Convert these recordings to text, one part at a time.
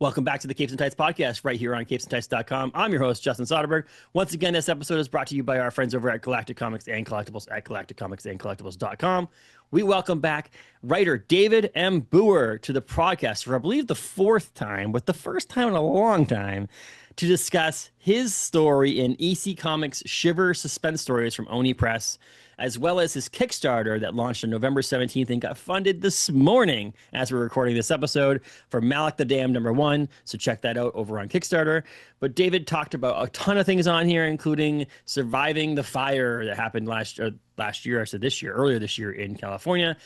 Welcome back to the Capes and Tights podcast right here on capesandtights.com. I'm your host, Justin Soderberg. Once again, this episode is brought to you by our friends over at Galactic Comics and Collectibles at galacticcomicsandcollectibles.com. We welcome back writer David M. Booher to the podcast for, I believe, the fourth time, but the first time in a long time, to discuss his story in EC Comics Shiver SuspenStories from Oni Press, as well as his Kickstarter that launched on November 17th and got funded this morning as we're recording this episode for Malloch the Damned #1. So check that out over on Kickstarter. But David talked about a ton of things on here, including surviving the fire that happened earlier this year in California,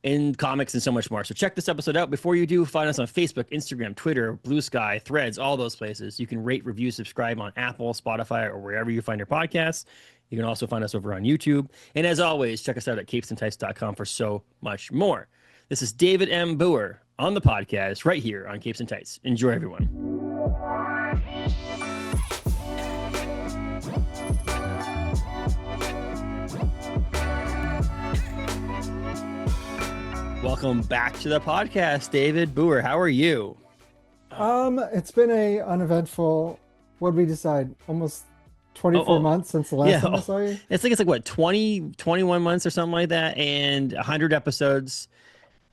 in comics, and so much more. So check this episode out. Before you do, find us on Facebook, Instagram, Twitter, Blue Sky, Threads, all those places. You can rate, review, subscribe on Apple, Spotify, or wherever you find your podcasts. You can also find us over on YouTube. And as always, check us out at capesandtights.com for so much more. This is David M. Booher on the podcast right here on Capes and Tights. Enjoy, everyone. Welcome back to the podcast, David Booher. How are you? It's been a uneventful, what did we decide? Almost 24 months since the last time I saw you? It's like what, 21 months or something like that, and 100 episodes,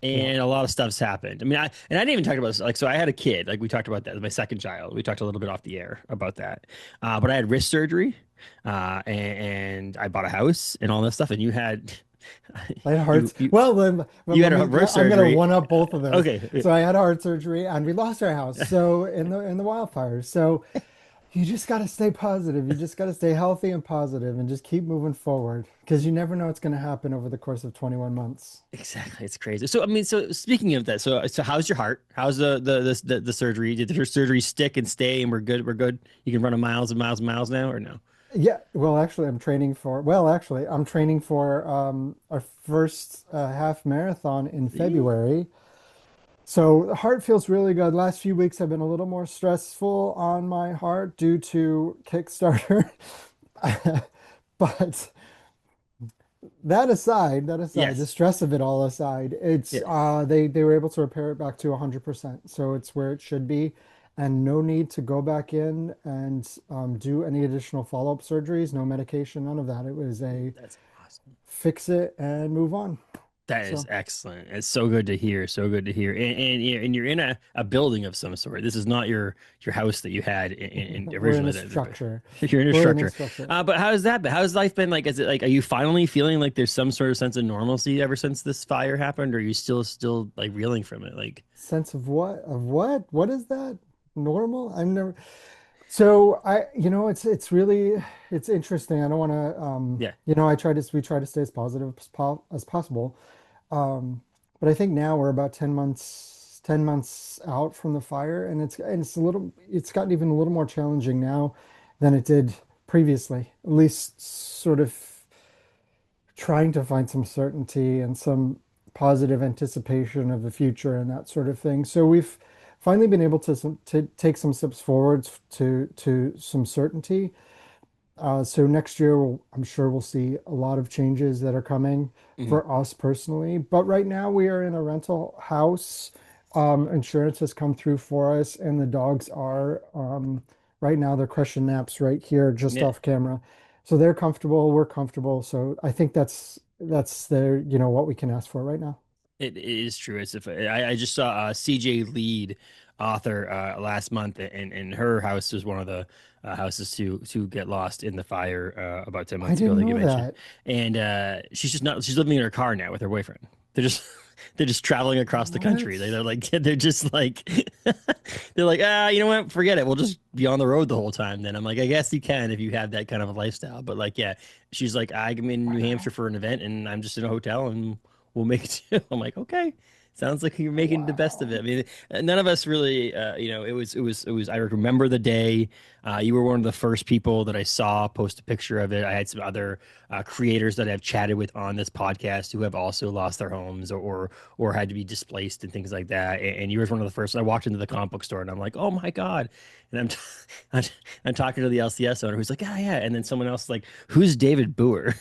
and a lot of stuff's happened. I mean, I didn't even talk about this. Like, so I had a kid, like we talked about that, my second child. We talked a little bit off the air about that. But I had wrist surgery, and I bought a house and all this stuff, and you had... I had heart. You had a wrist surgery. I'm going to one up both of those. Okay. So I had heart surgery, and we lost our house. So in the wildfires. So you just got to stay positive. You just got to stay healthy and positive, and just keep moving forward, because you never know what's going to happen over the course of 21 months. Exactly, it's crazy. So I mean, so speaking of that, so how's your heart? How's the surgery? Did your surgery stick and stay, and we're good? We're good. You can run miles and miles and miles now, or no? Yeah, well, actually, I'm training for our first half marathon in February. So the heart feels really good. Last few weeks have been a little more stressful on my heart due to Kickstarter. But that aside, Yes. the stress of it all aside, it's they were able to repair it back to 100%. So it's where it should be. And no need to go back in and do any additional follow-up surgeries, no medication, none of that. It was That's awesome. fix it and move on. That is excellent. It's so good to hear. So good to hear. And you're in a building of some sort. This is not your house that you had in originally. We're in a structure. You're in a structure. But how's that been? How's life been like? Is it like, are you finally feeling like there's some sort of sense of normalcy ever since this fire happened? Or are you still like reeling from it? Like, Sense of what? Of what? What is that? Normal? I've never. So it's really, it's interesting. I don't want to, we try to stay as positive as possible. But I think now we're about 10 months out from the fire, and it's gotten even a little more challenging now than it did previously, at least sort of trying to find some certainty and some positive anticipation of the future and that sort of thing. So we've finally been able to take some steps forward to some certainty. So next year, I'm sure we'll see a lot of changes that are coming for us personally. But right now, we are in a rental house. Insurance has come through for us, and the dogs are right now they're crushing naps right here, just off camera. So they're comfortable, we're comfortable. So I think that's what we can ask for right now. it is true. As if I just saw CJ Lead, author, last month, and her house was one of the houses to get lost in the fire about 10 months ago. I didn't know that. And she's living in her car now with her boyfriend. They're just traveling across the country. They're just like they're like, you know what, forget it, we'll just be on the road the whole time. Then I'm like, I guess you can if you have that kind of a lifestyle. But like, yeah, she's like, I'm in New Hampshire for an event and I'm just in a hotel and we'll make it too. I'm like, okay, sounds like you're making the best of it. I mean, none of us really, it was, I remember the day. You were one of the first people that I saw post a picture of it. I had some other creators that I've chatted with on this podcast who have also lost their homes or had to be displaced and things like that. And you were one of the first. I walked into the comic book store and I'm like, oh my God. And I'm talking to the LCS owner who's like, yeah. And then someone else is like, who's David Booher?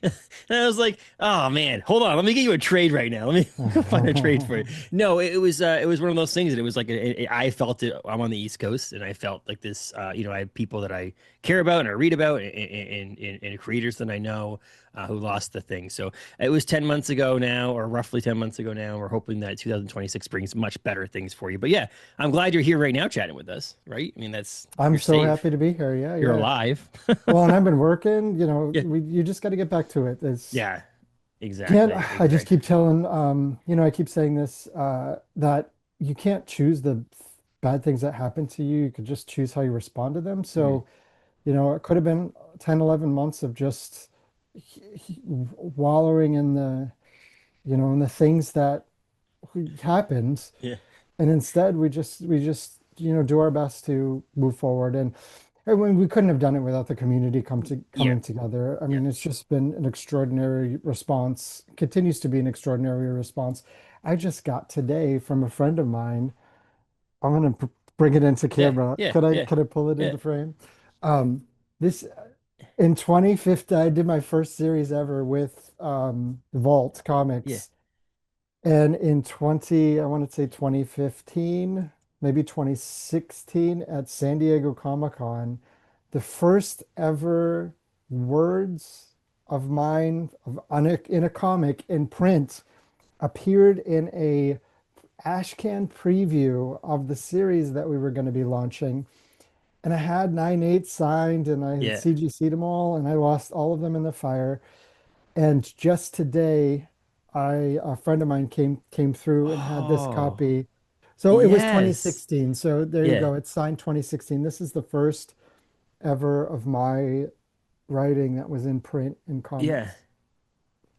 And I was like, oh man, hold on, let me get you a trade right now. Let me go find a trade for you. No, it was one of those things that it was like I felt it. I'm on the East Coast, and I felt like this. I have people that I care about and I read about, and creators that I know who lost the thing. So it was 10 months ago now, or roughly 10 months ago now. We're hoping that 2026 brings much better things for you. But yeah, I'm glad you're here right now chatting with us. Right? I mean, that's I'm you're so safe. happy to be here. Yeah, You're yeah. alive. Well, and I've been working, Yeah. you just got to get back to it. It's Yeah. can't, Exactly. I just Exactly. keep telling, I keep saying this, that you can't choose the bad things that happen to you. You could just choose how you respond to them. Mhm. So, it could have been 10, 11 months of just wallowing in in the things that happened. Yeah. And instead we just do our best to move forward. And when we couldn't have done it without the community Yeah. coming together. I Yeah. mean, it's just been an extraordinary response, continues to be an extraordinary response. I just got today from a friend of mine. I'm gonna bring it into Yeah. camera. Yeah. Yeah. Could I pull it Yeah. into frame? This in 2015, I did my first series ever with Vault Yeah. Comics. And in 20, I want to say 2015, maybe 2016 at San Diego Comic-Con, the first ever words of mine in a comic in print appeared in a ashcan preview of the series that we were going to be launching. And I had 9/8 signed and I had Yeah. CGC'd them all and I lost all of them in the fire. And just today, a friend of mine came through and had this Oh, copy. So it was yes. 2016. So there you Yeah. go. It's signed 2016. This is the first ever of my writing that was in print in Yeah. comics.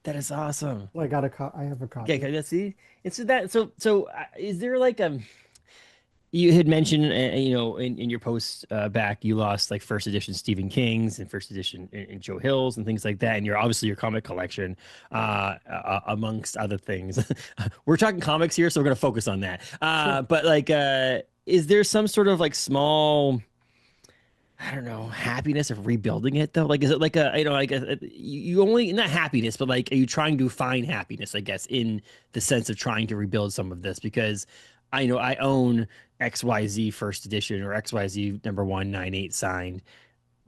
That is awesome. I have a Okay, copy. can I see? It's that. Is there like you had mentioned, in your post back, you lost like first edition Stephen King's and first edition in Joe Hill's and things like that, and you're obviously your comic collection, amongst other things. We're talking comics here, so we're gonna focus on that. Sure. But like, is there some sort of like small, I don't know, happiness of rebuilding it though? Like, is it like like you only not happiness, but like, are you trying to find happiness? I guess in the sense of trying to rebuild some of this because I know I own XYZ first edition or XYZ number 198 signed,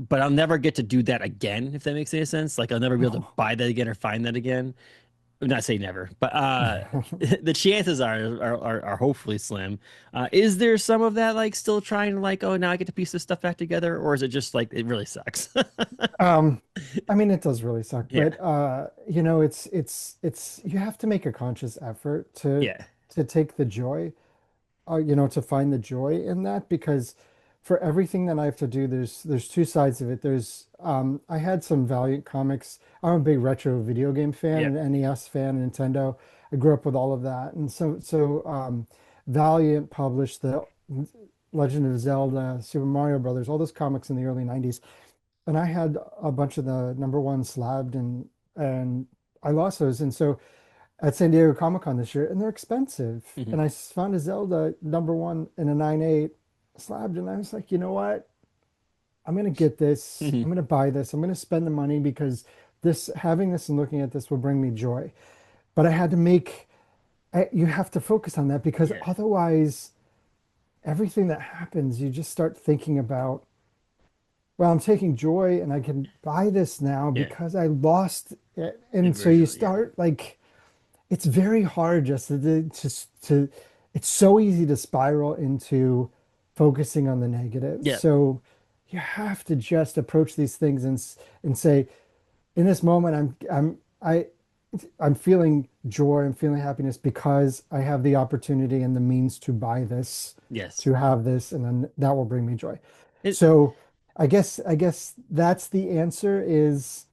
but I'll never get to do that again if that makes any sense. Like, I'll never be able to buy that again or find that again. I'm not say never, but the chances are hopefully slim. Is there some of that like still trying to like, oh, now I get to piece this stuff back together, or is it just like it really sucks? Um, I mean, it does really suck, Yeah, but it's you have to make a conscious effort yeah, to take the joy, to find the joy in that because for everything that I have to do, there's two sides of it. I had some Valiant comics. I'm a big retro video game fan, yeah, an NES fan, Nintendo. I grew up with all of that, and Valiant published the Legend of Zelda, Super Mario Brothers, all those comics in the early '90s, and I had a bunch of the number one slabbed and I lost those, and so at San Diego Comic Con this year, and they're expensive. hmm And I found a Zelda number one in a 9/8 slabbed, and I was like, you know what? I'm gonna get this. hmm I'm gonna buy this. I'm gonna spend the money because having this and looking at this will bring me joy. But I had to you have to focus on that because yeah, otherwise, everything that happens, you just start thinking about, well, I'm taking joy and I can buy this now yeah, because I lost it. And so you originally, yeah, start like, it's very hard just to it's so easy to spiral into focusing on the negative. yeah, So you have to just approach these things and say, in this moment, I'm feeling joy, I'm feeling happiness because I have the opportunity and the means to buy this, yes. to have this, and then that will bring me joy. It, So I guess that's the answer is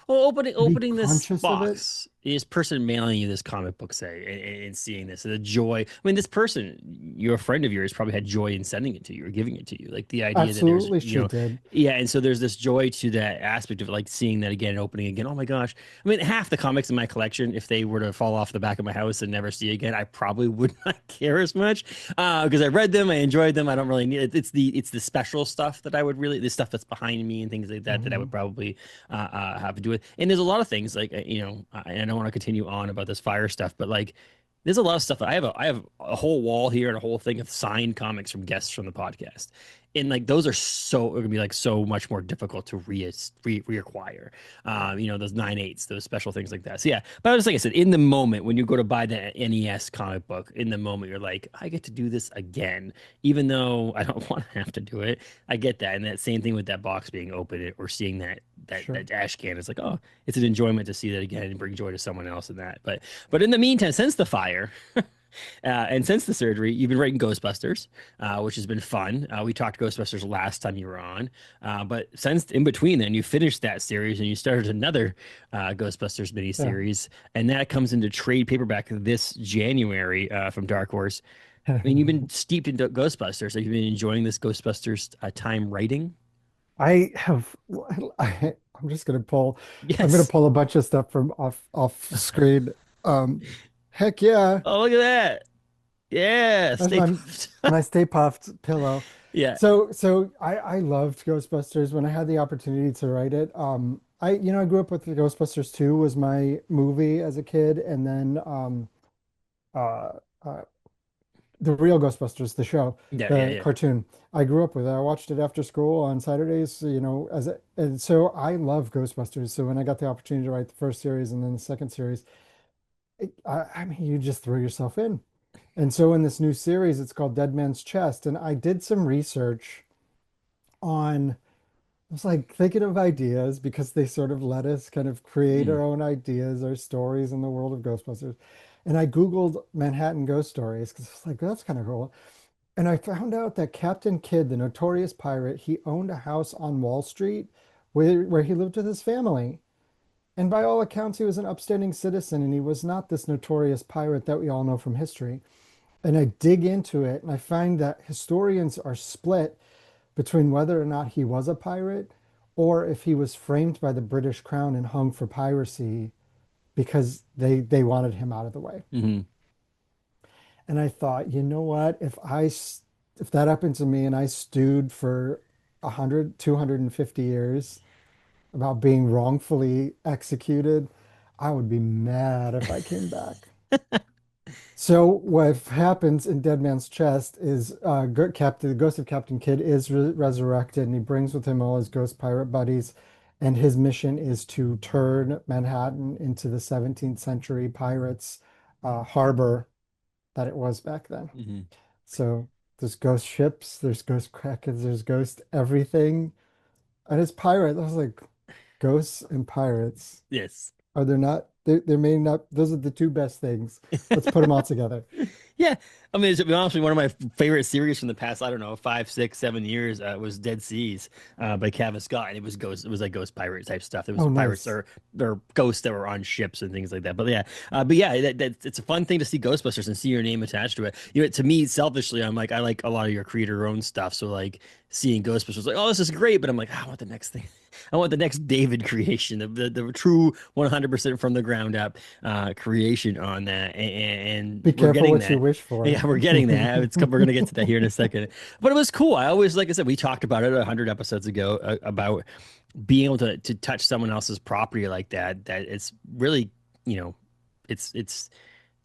well, to be opening this conscious of it. box this person mailing you this comic book, say, and seeing this, the joy. I mean, this person, you're a friend of yours, probably had joy in sending it to you or giving it to you. Like the idea that there's, Absolutely, she did. yeah. And so there's this joy to that aspect of like seeing that again and opening again. Oh my gosh. I mean, half the comics in my collection, if they were to fall off the back of my house and never see again, I probably would not care as much because I read them, I enjoyed them. I don't really need it. It's the special stuff that I would really, the stuff that's behind me and things like that, that I would Mhm. probably have to do with. And there's a lot of things like and I don't want to continue on about this fire stuff, but like there's a lot of stuff. I have a whole wall here and a whole thing of signed comics from guests from the podcast. And like those are so gonna be like so much more difficult to reacquire. Those 9/8, those special things like that. So yeah, but just like I said, in the moment when you go to buy the NES comic book, in the moment you're like, I get to do this again, even though I don't want to have to do it. I get that, and that same thing with that box being open or seeing Sure. that dash can. It's like, oh, it's an enjoyment to see that again and bring joy to someone else in that. But in the meantime, since the fire, and since the surgery, you've been writing Ghostbusters, which has been fun. We talked Ghostbusters last time you were on, but since in between then, you finished that series and you started another Ghostbusters Yeah. miniseries, and that comes into trade paperback this January from Dark Horse. I mean, you've been steeped into Ghostbusters. Have you been enjoying this Ghostbusters time writing? I have I'm just gonna pull I'm gonna Yes. pull a bunch of stuff from off screen. Um Heck yeah. Oh, look at that. Yeah, That's stay my puft. Stay puffed pillow. Yeah. So I loved Ghostbusters when I had the opportunity to write it. I grew up with the Ghostbusters 2 was my movie as a kid, and then uh uh the real Ghostbusters, the show, Yeah, yeah, the yeah. cartoon. I grew up with it. I watched it after school on Saturdays, and so I love Ghostbusters. So when I got the opportunity to write the first series and then the second series, I mean, you just throw yourself in. And so in this new series, it's called Dead Man's Chest, and I did some research on, I was like thinking of ideas because they sort of let us kind of create Mm, our own ideas, our stories in the world of Ghostbusters. And I Googled Manhattan ghost stories because I was like, that's kind of cool. And I found out that Captain Kidd, the notorious pirate, he owned a house on Wall Street where he lived with his family. And by all accounts, he was an upstanding citizen and he was not this notorious pirate that we all know from history. And I dig into it and I find that historians are split between whether or not he was a pirate or if he was framed by the British Crown and hung for piracy because they wanted him out of the way. hmm And I thought, you know what? If that happened to me and I stewed for 100, 250 years about being wrongfully executed, I would be mad if I came back. So what happens in Dead Man's Chest is the ghost of Captain Kidd is resurrected, and he brings with him all his ghost pirate buddies, and his mission is to turn Manhattan into the 17th century pirates harbor that it was back then. hmm So there's ghost ships, there's ghost krakens, there's ghost everything, and it's pirate. I was like, ghosts and pirates. Yes. Are there not? There may not. Those are the two best things. Let's put them all together. Yeah, I mean, to be honest with you, one of my favorite series from the past, I don't know, 5, 6, 7 years, was Dead Seas, by Kevin Scott, and it was ghost. It was like ghost pirate type stuff. There was Oh, pirates nice. or ghosts that were on ships and things like that. But yeah, it's a fun thing to see Ghostbusters and see your name attached to it. To me, selfishly, I'm like, I like a lot of your creator-owned stuff, so like seeing Ghostbusters, like, oh, this is great, but I'm like, I want the next thing. I want the next David creation, the true 100% from the ground up creation on that, and Be we're careful getting what you that. wish for. Yeah, we're getting that. We're gonna get to that here in a second. But it was cool. I always, like I said, we talked about it 100 episodes ago about being able to touch someone else's property like that. That it's really, you know, it's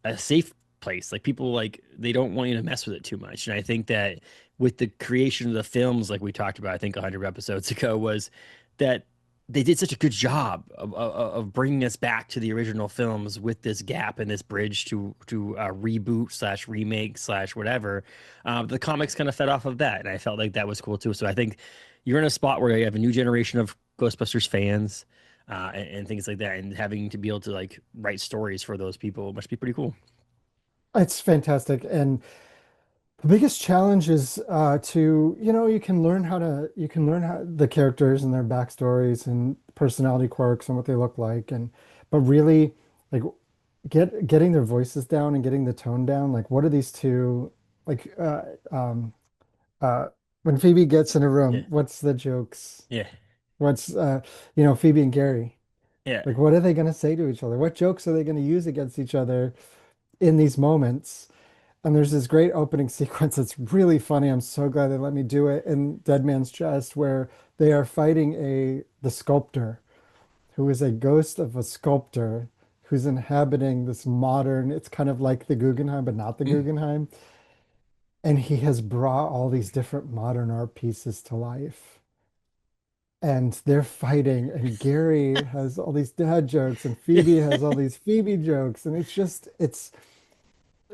a safe place. Like people like they don't want you to mess with it too much. And I think that with the creation of the films, like we talked about, I think 100 episodes ago, was that they did such a good job of bringing us back to the original films with this gap and this bridge to reboot slash remake slash whatever. The comics kind of fed off of that, and I felt like that was cool too. So I think you're in a spot where you have a new generation of Ghostbusters fans, and things like that, and having to be able to like write stories for those people must be pretty cool. It's fantastic. And the biggest challenge is you can learn how the characters and their backstories and personality quirks and what they look like. But really like getting their voices down and getting the tone down. Like, what are these two like? Uh, when Phoebe gets in a Yeah. room, what's the jokes? Yeah. What's Phoebe and Gary? Yeah. Like, what are they going to say to each other? What jokes are they going to use against each other in these moments? And there's this great opening sequence that's really funny. I'm so glad they let me do it in Dead Man's Chest, where they are fighting the sculptor, who is a ghost of a sculptor who's inhabiting this modern, it's kind of like the Guggenheim, but not the Mm. Guggenheim. And he has brought all these different modern art pieces to life. And they're fighting, and Gary has all these dad jokes, and Phoebe has all these Phoebe jokes, and it's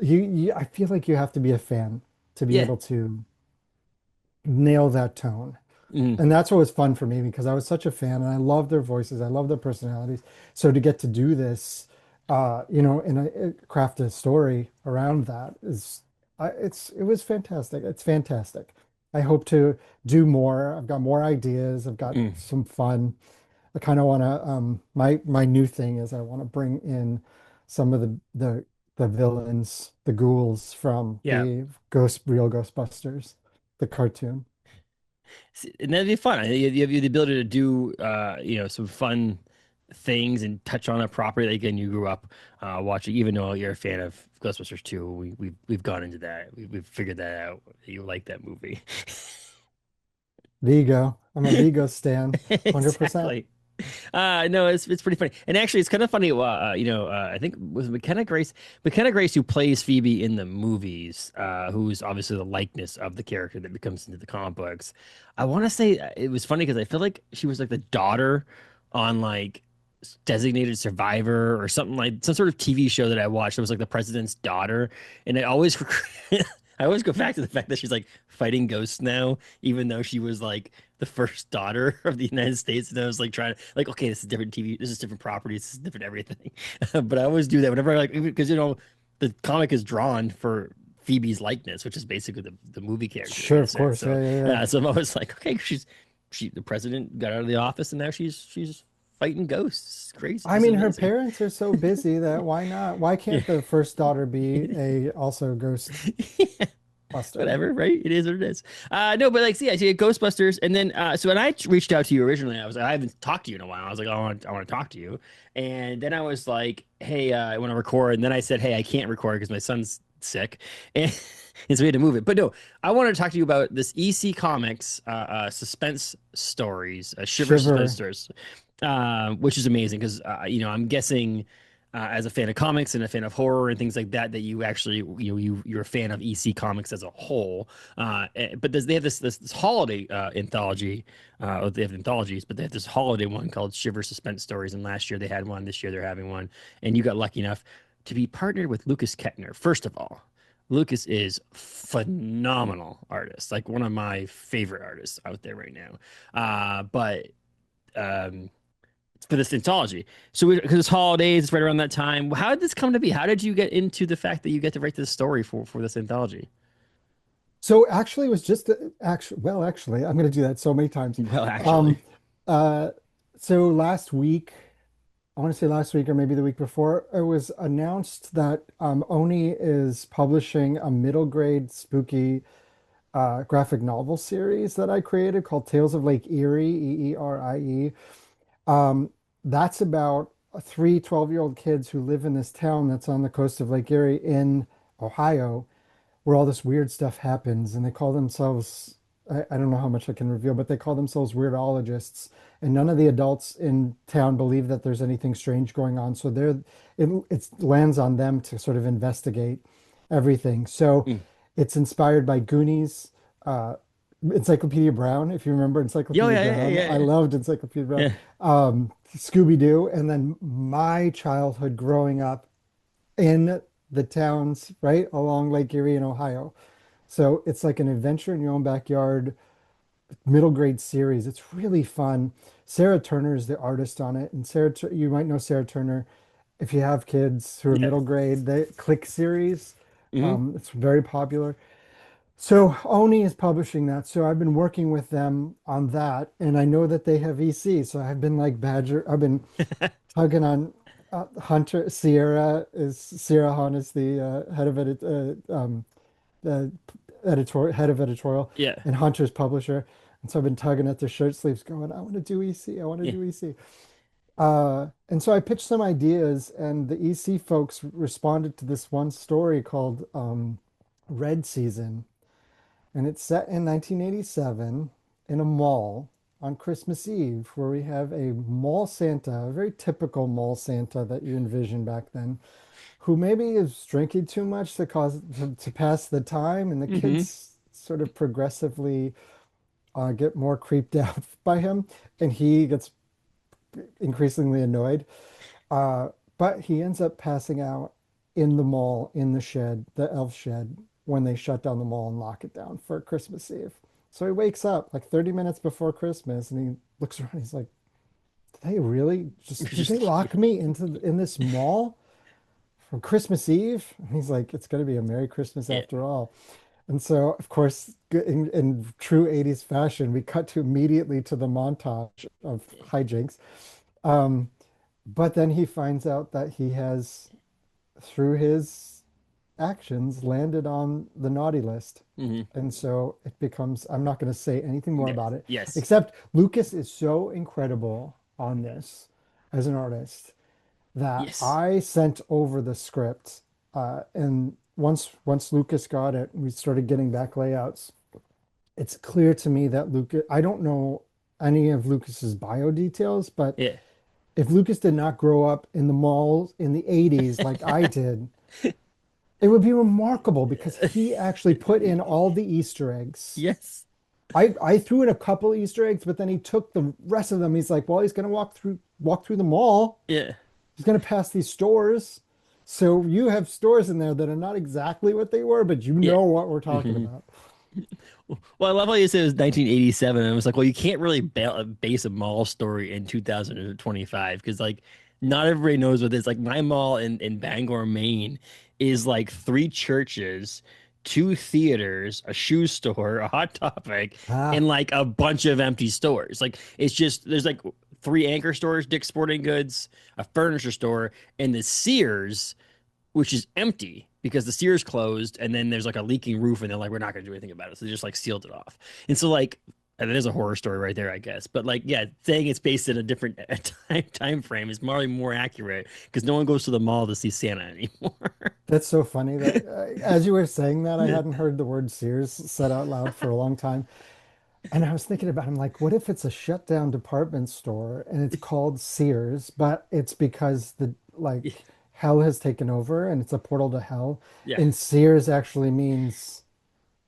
I feel like you have to be a fan to be Yeah. able to nail that tone. Mm. And that's what was fun for me because I was such a fan and I love their voices. I love their personalities. So to get to do this, and craft a story around that it was fantastic. It's fantastic. I hope to do more. I've got more ideas. I've got Mm. some fun. I kind of want to, my new thing is I want to bring in some of the villains, the ghouls from Yeah. the real Ghostbusters, the cartoon. And that'd be fun. You have the ability to do, some fun things and touch on a property that again you grew up watching. Even though you're a fan of Ghostbusters 2, we've gone into that. We've figured that out. You like that movie. Vigo. I'm a Vigo stan, 100%. Exactly. No, it's pretty funny, and actually, it's kind of funny. I think was McKenna Grace, who plays Phoebe in the movies, who's obviously the likeness of the character that becomes into the comic books. I want to say it was funny because I feel like she was like the daughter on like Designated Survivor or something like some sort of TV show that I watched. It was like the president's daughter, and I always I always go back to the fact that she's like fighting ghosts now, even though she was like the first daughter of the United States. And I was like trying to like, okay, this is different TV, this is different properties, this is different everything. But I always do that whenever I like because the comic is drawn for Phoebe's likeness, which is basically the movie character Sure, in a of sense. course. Yeah, So yeah, yeah. so I'm always like, okay, the president got out of the office and now she's fighting ghosts. It's crazy. I This is mean, her amazing. parents are so busy that why not? Why Yeah. can't the first daughter be a also Ghostbuster? Whatever, right? It is what it is. No, but like, see, I see Ghostbusters, and then so when I reached out to you originally, I haven't talked to you in a while. I was like, oh, I want to talk to you, and then I was like, hey, I want to record, and then I said, hey, I can't record because my son's sick, and, and so we had to move it. But no, I wanted to talk to you about this EC Comics suspense stories, Shiver Shiver. SuspenStories, which is amazing because I'm guessing as a fan of comics and a fan of horror and things like that, that you actually, you're a fan of EC Comics as a whole. But they have this holiday anthology. They have anthologies, but they have this holiday one called Shiver Suspense Stories. And last year they had one. This year they're having one. And you got lucky enough to be partnered with Lucas Kettner. First of all, Lucas is phenomenal artist, like one of my favorite artists out there right now. But um, for this anthology. So because it's holidays, it's right around that time. How did this come to be? How did you get into the fact that you get to write this story for this anthology? So actually, it was just actually, I'm going to do that so many times. Well, actually, Um, uh, so last week, I want to say last week or maybe the week before, it was announced that Oni is publishing a middle grade spooky graphic novel series that I created called Tales of Lake Erie, Erie. That's about three 12-year-old kids who live in this town that's on the coast of Lake Erie in Ohio, where all this weird stuff happens. And they call themselves, I don't know how much I can reveal, but they call themselves weirdologists. And none of the adults in town believe that there's anything strange going on. So it lands on them to sort of investigate everything. So mm. it's inspired by Goonies, uh, Encyclopedia Brown, if you remember Yo, Encyclopedia yeah, yeah, Brown. yeah, I yeah, loved Encyclopedia Brown. yeah. Scooby-Doo, and then my childhood growing up in the towns right along Lake Erie in Ohio. So it's like an adventure in your own backyard, middle grade series. It's really fun. Sarah Turner is the artist on it, and you might know Sarah Turner if you have kids who are Yeah. middle grade. The Click series, Hmm. it's very popular. So Oni is publishing that. So I've been working with them on that, and I know that they have EC. So I've been like I've been tugging on. Sierra Hahn is the the head of editorial, Yeah. and Hunter's publisher. And so I've been tugging at their shirt sleeves, going, "I want to do EC. I want to Yeah. do EC." And so I pitched some ideas, and the EC folks responded to this one story called Red Season, and it's set in 1987 in a mall on Christmas Eve, where we have a mall Santa, a very typical mall Santa that you envision back then, who maybe is drinking too much to pass the time, and the Hmm. kids sort of progressively get more creeped out by him, and he gets increasingly annoyed. Uh, but he ends up passing out in the mall, in the shed, the elf shed, when they shut down the mall and lock it down for Christmas Eve. So he wakes up like 30 minutes before Christmas, and he looks around. He's like, "Did they really did they Just lock me in this mall from Christmas Eve?" And he's like, "It's going to be a Merry Christmas yeah. after all." And so, of course, in true 80s fashion, we cut to immediately to the montage of hijinks. Um, but then he finds out that he has, through his actions, landed on the naughty list. Hmm. And so it becomes, I'm not going to say anything more Yes. about it, Yes. except Lucas is so incredible on this as an artist that Yes. I sent over the script. And once Lucas got it, we started getting back layouts. It's clear to me that Lucas, I don't know any of Lucas's bio details, but Yeah. if Lucas did not grow up in the malls in the 80s like I did, it would be remarkable because he actually put in all the Easter eggs. Yes. I threw in a couple Easter eggs, but then he took the rest of them. He's like, well, he's gonna walk through the mall. Yeah. He's gonna pass these stores. So you have stores in there that are not exactly what they were, but you Yeah. know what we're talking about. Well, I love how you said it was 1987. And I was like, well, you can't really base a mall story in 2025 because, like, not everybody knows what this. Like, my mall in Bangor, Maine, is like three churches, two theaters, a shoe store, a Hot Topic, Ah, and like a bunch of empty stores. Like, it's just there's like three anchor stores, Dick's Sporting Goods, a furniture store, and the Sears, which is empty because the Sears closed, and then there's like a leaking roof, and they're like, we're not gonna do anything about it, so they just like sealed it off. And so like, and there's a horror story right there, I guess. But like, yeah, saying it's based in a different time frame is probably more accurate because no one goes to the mall to see Santa anymore. that's so funny that as you were saying that, I hadn't heard the word Sears said out loud for a long time. And I was thinking about, I'm like, what if it's a shut down department store and it's called Sears, but it's because the like hell has taken over and it's a portal to hell. Yeah. And Sears actually means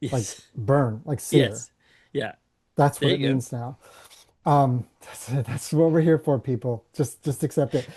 like Yes. burn, like sear. Yes. Yeah. That's what There it you go. means now. That's what we're here for, people. Just accept it.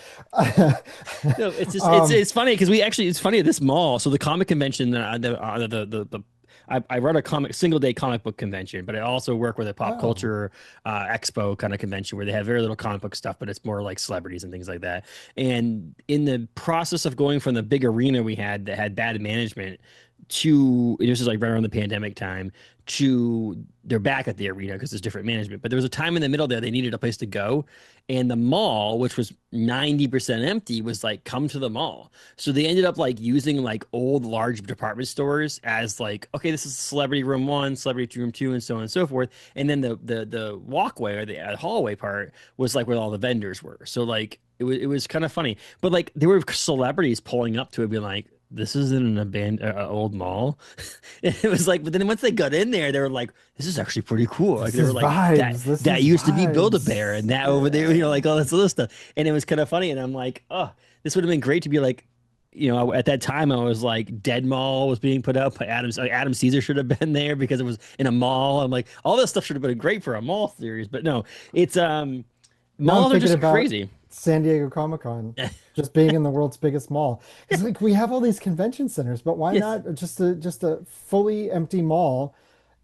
No, it's just Um, it's funny because we actually it's funny at this mall. So the comic convention, I run a comic single day comic book convention, but I also work with a pop oh, culture expo kind of convention where they have very little comic book stuff, but it's more like celebrities and things like that. And in the process of going from the big arena we had that had bad management to this is like right around the pandemic time to they're back at the arena because there's different management. But there was a time in the middle there they needed a place to go, and the mall, which was 90% empty, was like, come to the mall. So they ended up like using like old large department stores as like, okay, this is celebrity room one, celebrity room two, and so on and so forth. And then the walkway or the hallway part was like where all the vendors were. So like it was kind of funny. But like there were celebrities pulling up to it being like, this isn't an abandoned old mall. It was like, but then once they got in there, they were like, this is actually pretty cool. Like this they were is like that vibes. This that is used to be Build-A-Bear vibes. and that over there, Yeah. like all this other stuff. And it was kind of funny. And I'm like, oh, this would have been great to be like, at that time I was like Dead Mall was being put up by Adam Caesar should have been there because it was in a mall. I'm like, all this stuff should have been great for a mall series, but no, it's Now I'm malls are thinking just about crazy. San Diego Comic-Con just being in the world's biggest mall. It's like we have all these convention centers, but why Yes. not just a fully empty mall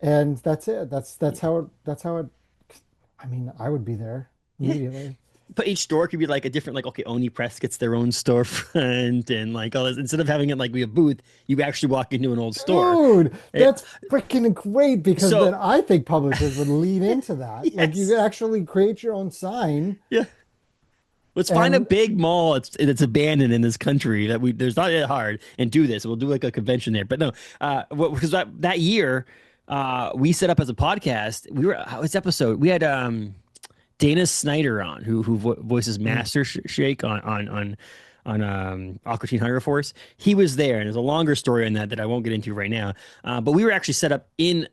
and that's it. That's how it I mean, I would be there Yeah. immediately. But each store could be like a different, like, okay, Oni Press gets their own storefront and like all this. Instead of having it like we a booth, you actually walk into an old store. Dude, Eh, that's freaking great because then So, I think publishers would lean into that. Like you yes. could actually create your own sign. Yeah. Let's find a And big mall it's abandoned in this country that there's not that hard and do this. We'll do like a convention there. But no, because that year, we set up as a podcast. We were this episode. We had Dana Snyder on who voices mm, Master Shake on Aqua Teen Hunger Force. He was there, and there's a longer story on that I won't get into right now. But we were actually set up in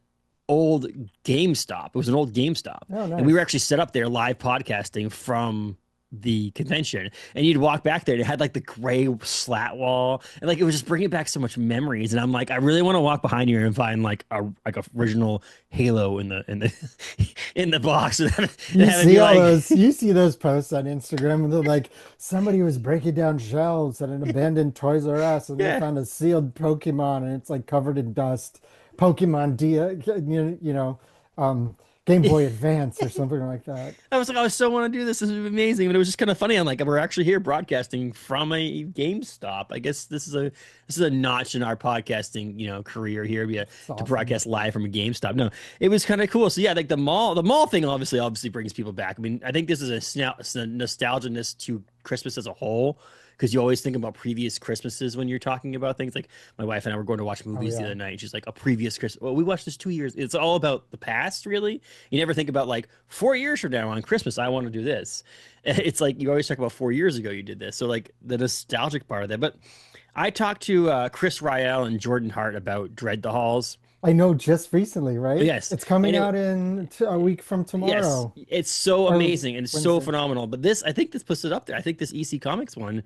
old GameStop. It was an old GameStop, oh, and we were nice. actually set up there live podcasting from the convention. And you'd walk back there, and it had like the gray slat wall, and like it was just bringing back so much memories. And I'm like, I really want to walk behind you and find like a original Halo in the in the box, and have it be like, You see those posts on Instagram, and they're like, somebody was breaking down shelves at an abandoned Toys R Us, and they yeah. found a sealed Pokemon, and it's like covered in dust. Pokemon um, Game Boy Advance or something like that. I was like, I so want to do this. This is amazing. But it was just kind of funny. I'm like, we're actually here broadcasting from a GameStop. I guess this is a notch in our podcasting, career here. It's To awesome. broadcast live from a GameStop. No, it was kind of cool. So yeah, like the mall thing obviously brings people back. I mean, I think this is a nostalgia-ness to Christmas as a whole. Because you always think about previous Christmases when you're talking about things. Like my wife and I were going to watch Oh movies the yeah. other night. And she's like, a previous Christmas. Well, we watched this 2 years. It's all about the past, really. You never think about like 4 years from now on Christmas, I want to do this. It's like you always talk about 4 years ago you did this. So like the nostalgic part of that. But I talked to Chris Ryell and Jordan Hart about Dread the Halls. I know just recently, right? Yes, It's and coming it out in a week from yes, tomorrow it's so or amazing and it's so Wednesday. phenomenal. But I think this puts it up there. I think this EC Comics one,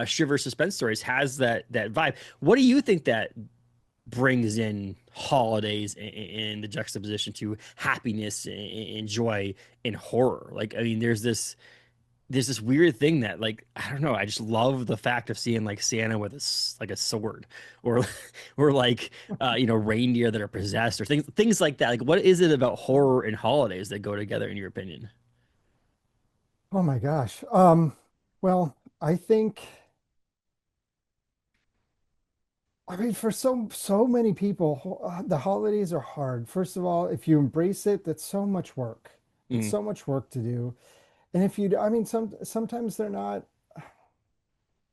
Shiver Suspense Stories, has that vibe. What do you think that brings in holidays in the juxtaposition to happiness and joy and horror? Like, I mean, there's this weird thing that like I don't know. I just love the fact of seeing like Santa with like a sword, or or like reindeer that are possessed or things like that. Like, what is it about horror and holidays that go together in your opinion? Oh my gosh. Well, I mean, for so many people, the holidays are hard. First of all, if you embrace it, that's so much work. It's Mm, so much work to do. And if you, I mean, sometimes they're not.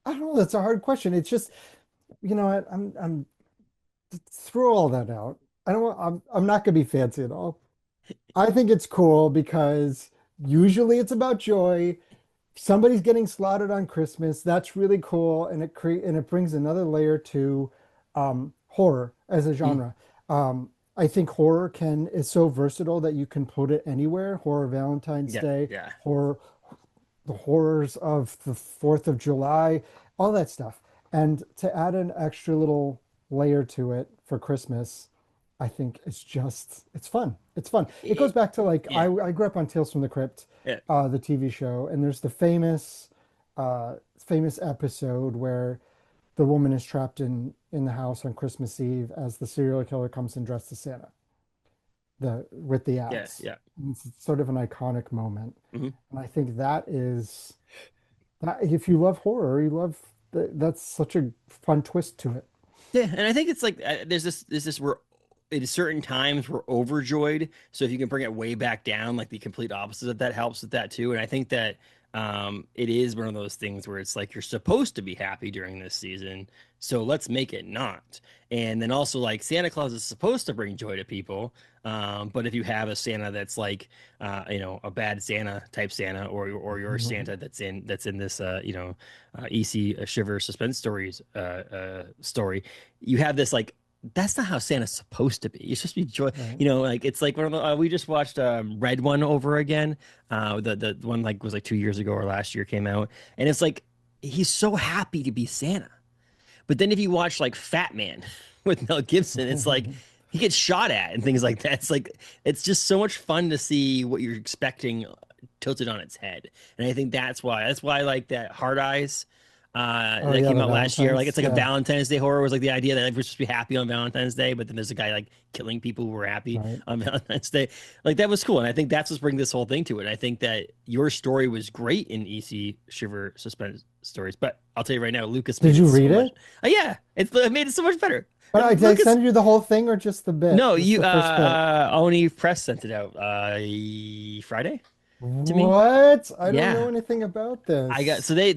I don't know. That's a hard question. It's just, you know what? I'm throw all that out. I don't want. I'm not gonna be fancy at all. I think it's cool because usually it's about joy. Somebody's getting slaughtered on Christmas. That's really cool, and it brings another layer to horror as a mm, genre. I think horror can is so versatile that you can put it anywhere. Horror Valentine's yeah, Day, yeah, horror, the horrors of the 4th of July, all that stuff. And to add an extra little layer to it for Christmas, I think it's fun. It's fun. It goes back to like yeah, I grew up on Tales from the Crypt, yeah, the TV show, and there's the famous episode where the woman is trapped in the house on Christmas Eve as the serial killer comes in dressed as Santa, the with the yeah, axe. yeah. It's sort of an iconic moment. Mhm. And I think that if you love horror, that's such a fun twist to it. Yeah, and I think it's like there's this we're at certain times we're overjoyed. So if you can bring it way back down, like the complete opposite of that helps with that too. And I think that it is one of those things where it's like you're supposed to be happy during this season, so let's make it not. And then also like Santa Claus is supposed to bring joy to people. But if you have a Santa that's like a bad Santa type Santa, or your Santa that's in this EC Shiver Suspense Stories story, you have this like that's not how Santa's supposed to be. You're supposed to be joy. Right. Like it's like one of the we just watched Red One over again. The one like was like 2 years ago or last year came out, and it's like he's so happy to be Santa. But then if you watch like Fat Man with Mel Gibson, it's like he gets shot at and things like that. It's like it's just so much fun to see what you're expecting tilted on its head. And I think that's why I like that Hard Eyes Oh that yeah, came the out last year. Like Valentine's. it's like a Yeah, Valentine's Day horror was like the idea that like, we're supposed to be happy on Valentine's Day, but then there's a guy like killing people who were happy right. on Valentine's Day. Like that was cool. And I think that's what's bringing this whole thing to it. I think that your story was great in EC Shiver Suspense Stories, but I'll tell you right now, Lucas Did made it you so read much. it? Yeah, it made it so much better. But did I Lucas, send you the whole thing or just the bit? no, Just you the first bit? Oni Press sent it out Friday. to me. What? I don't know Yeah. anything about I got this. so they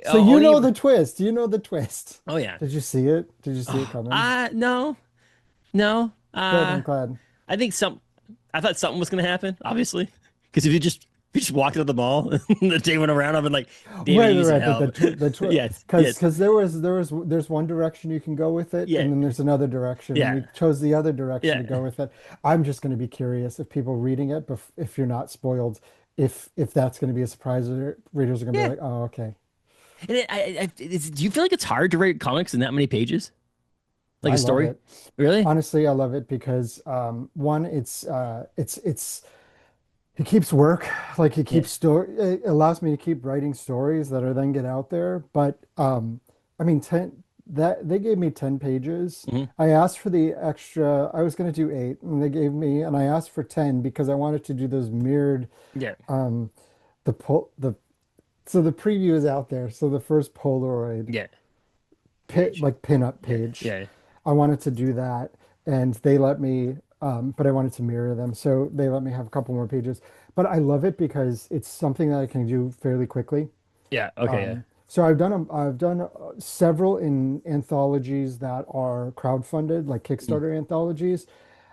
So you only know the twist. You know the twist. oh yeah. Did you see it? Did you see it Oh, coming? no. No. Good, I'm glad. I think I thought something was gonna happen, obviously. Because if you just walked into the mall and the day went around, I've been like, damn it, Right, you right, need some right. But help. the Yes, yes, because there's one direction you can go with it, yeah, and then there's another direction, and yeah, you chose the other direction yeah, to go with it. I'm just going to be curious if people reading it, if you're not spoiled, if that's going to be a surprise, readers are going to be yeah. like, oh, okay. And do you feel like it's hard to write comics in that many pages? Like I a love story? it. Really? Honestly, I love it because one, it's it keeps work, like it Yeah. keeps story. It allows me to keep writing stories that are then get out there. But I mean, 10 that they gave me 10 pages. Hmm. I asked for the extra. I was going to do 8, and they gave me, and I asked for 10 because I wanted to do those mirrored. Yeah. Um, the pull the so the preview is out there. So the first Polaroid Yeah. pit Page. like pin-up Yeah. page. Yeah. I wanted to do that, and they let me, but I wanted to mirror them, so they let me have a couple more pages. But I love it because it's something that I can do fairly quickly. Yeah. Okay. Yeah. So I've done several in anthologies that are crowdfunded, like Mm. Kickstarter anthologies.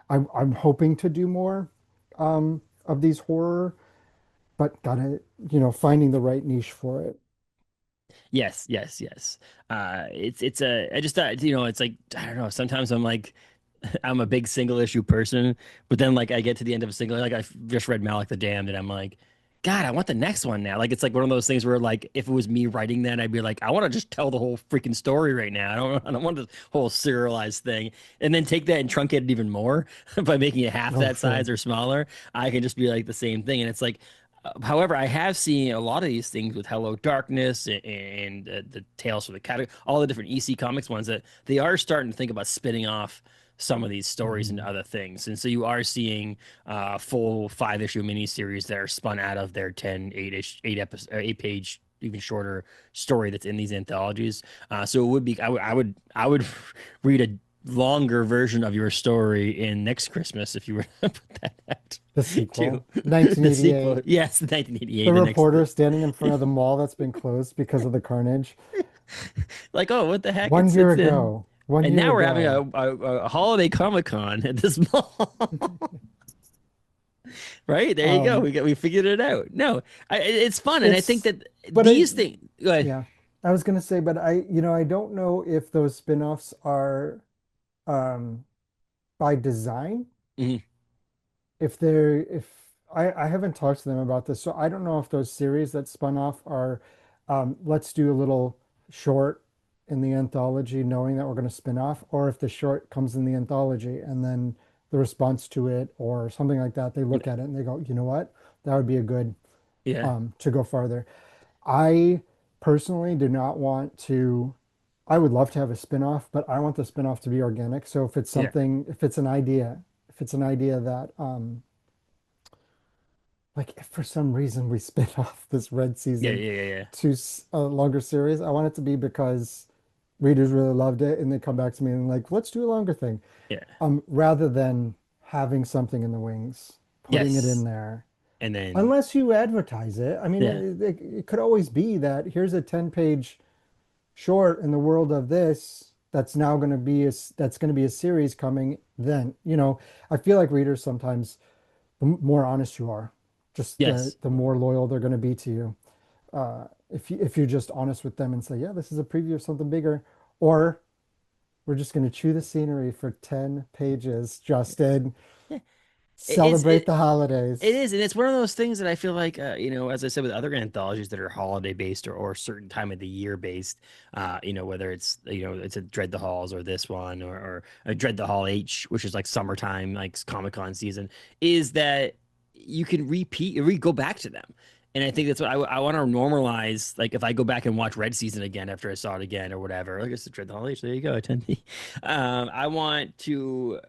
I'm hoping to do more of these horror, but gotta, finding the right niche for it. Yes. Yes. Yes. It's a. I just thought it's like I don't know. Sometimes I'm like I'm a big single issue person, but then like I get to the end of a single, like I just read Malloch the Damned, and I'm like, God, I want the next one now. Like it's like one of those things where like if it was me writing that, I'd be like, I want to just tell the whole freaking story right now. I don't want this whole serialized thing, and then take that and truncate it even more by making it half Oh, that sure. size or smaller. I can just be like the same thing, and it's like. However, I have seen a lot of these things with Hello Darkness and the Tales from the Cat, all the different EC Comics ones that they are starting to think about spinning off some of these stories into Mhm. other things. And so you are seeing full 5 issue miniseries that are spun out of their 10, 8-ish, 8 episode, 8 page, even shorter story that's in these anthologies. So it would be, I would read a longer version of your story in next Christmas if you were to put that out The too. sequel, The sequel, 1988. yes, 1988, The the next, reporter standing in front of the mall that's been closed because of the carnage. like, oh, what the heck? One year It's in. ago. One And year now we're having ago. a holiday Comic Con at this mall. Right? There you go. Um, We figured it out. No, it's fun, and I think it's that but I these things. Go ahead. yeah. I was gonna say, but I don't know if those spin-offs are um by design. Mhm. If I haven't talked to them about this, so I don't know if those series that spun off are let's do a little short in the anthology knowing that we're going to spin off, or if the short comes in the anthology and then the response to it or something like that, they look at it and they go, you know what? That would be a good Yeah. to go farther. I personally do not want to. I would love to have a spin-off, but I want the spin-off to be organic. So if it's Yeah. something, if it's an idea that like if for some reason we spin off this red Yeah. season Yeah. Yeah. Yeah. to a longer series, I want it to be because readers really loved it and they come back to me and like, let's do a longer thing. Yeah. Rather than having something in the wings, putting it in Yes. there. And then Unless you advertise it. I mean, yeah. it could always be that here's a 10-page short in the world of this that's now going to be that's going to be a series coming then. I feel like readers sometimes the more honest you are, just Yes. the more loyal they're going to be to you. If you're just honest with them and say, yeah, this is a preview of something bigger, or we're just going to chew the scenery for 10 pages, Justin. Yeah. It's Celebrate the It holidays. is, and it's one of those things that I feel like, as I said with other anthologies that are holiday based or certain time of the year based, whether it's it's a Dread the Halls or this one or a Dread the Hall H, which is like summertime, like Comic Con season, is that you can go back to them. And I think that's what I want to normalize. Like if I go back and watch Red Season again after I saw it again or whatever, like it's the Dread the Hall H. There you go, attend. I want to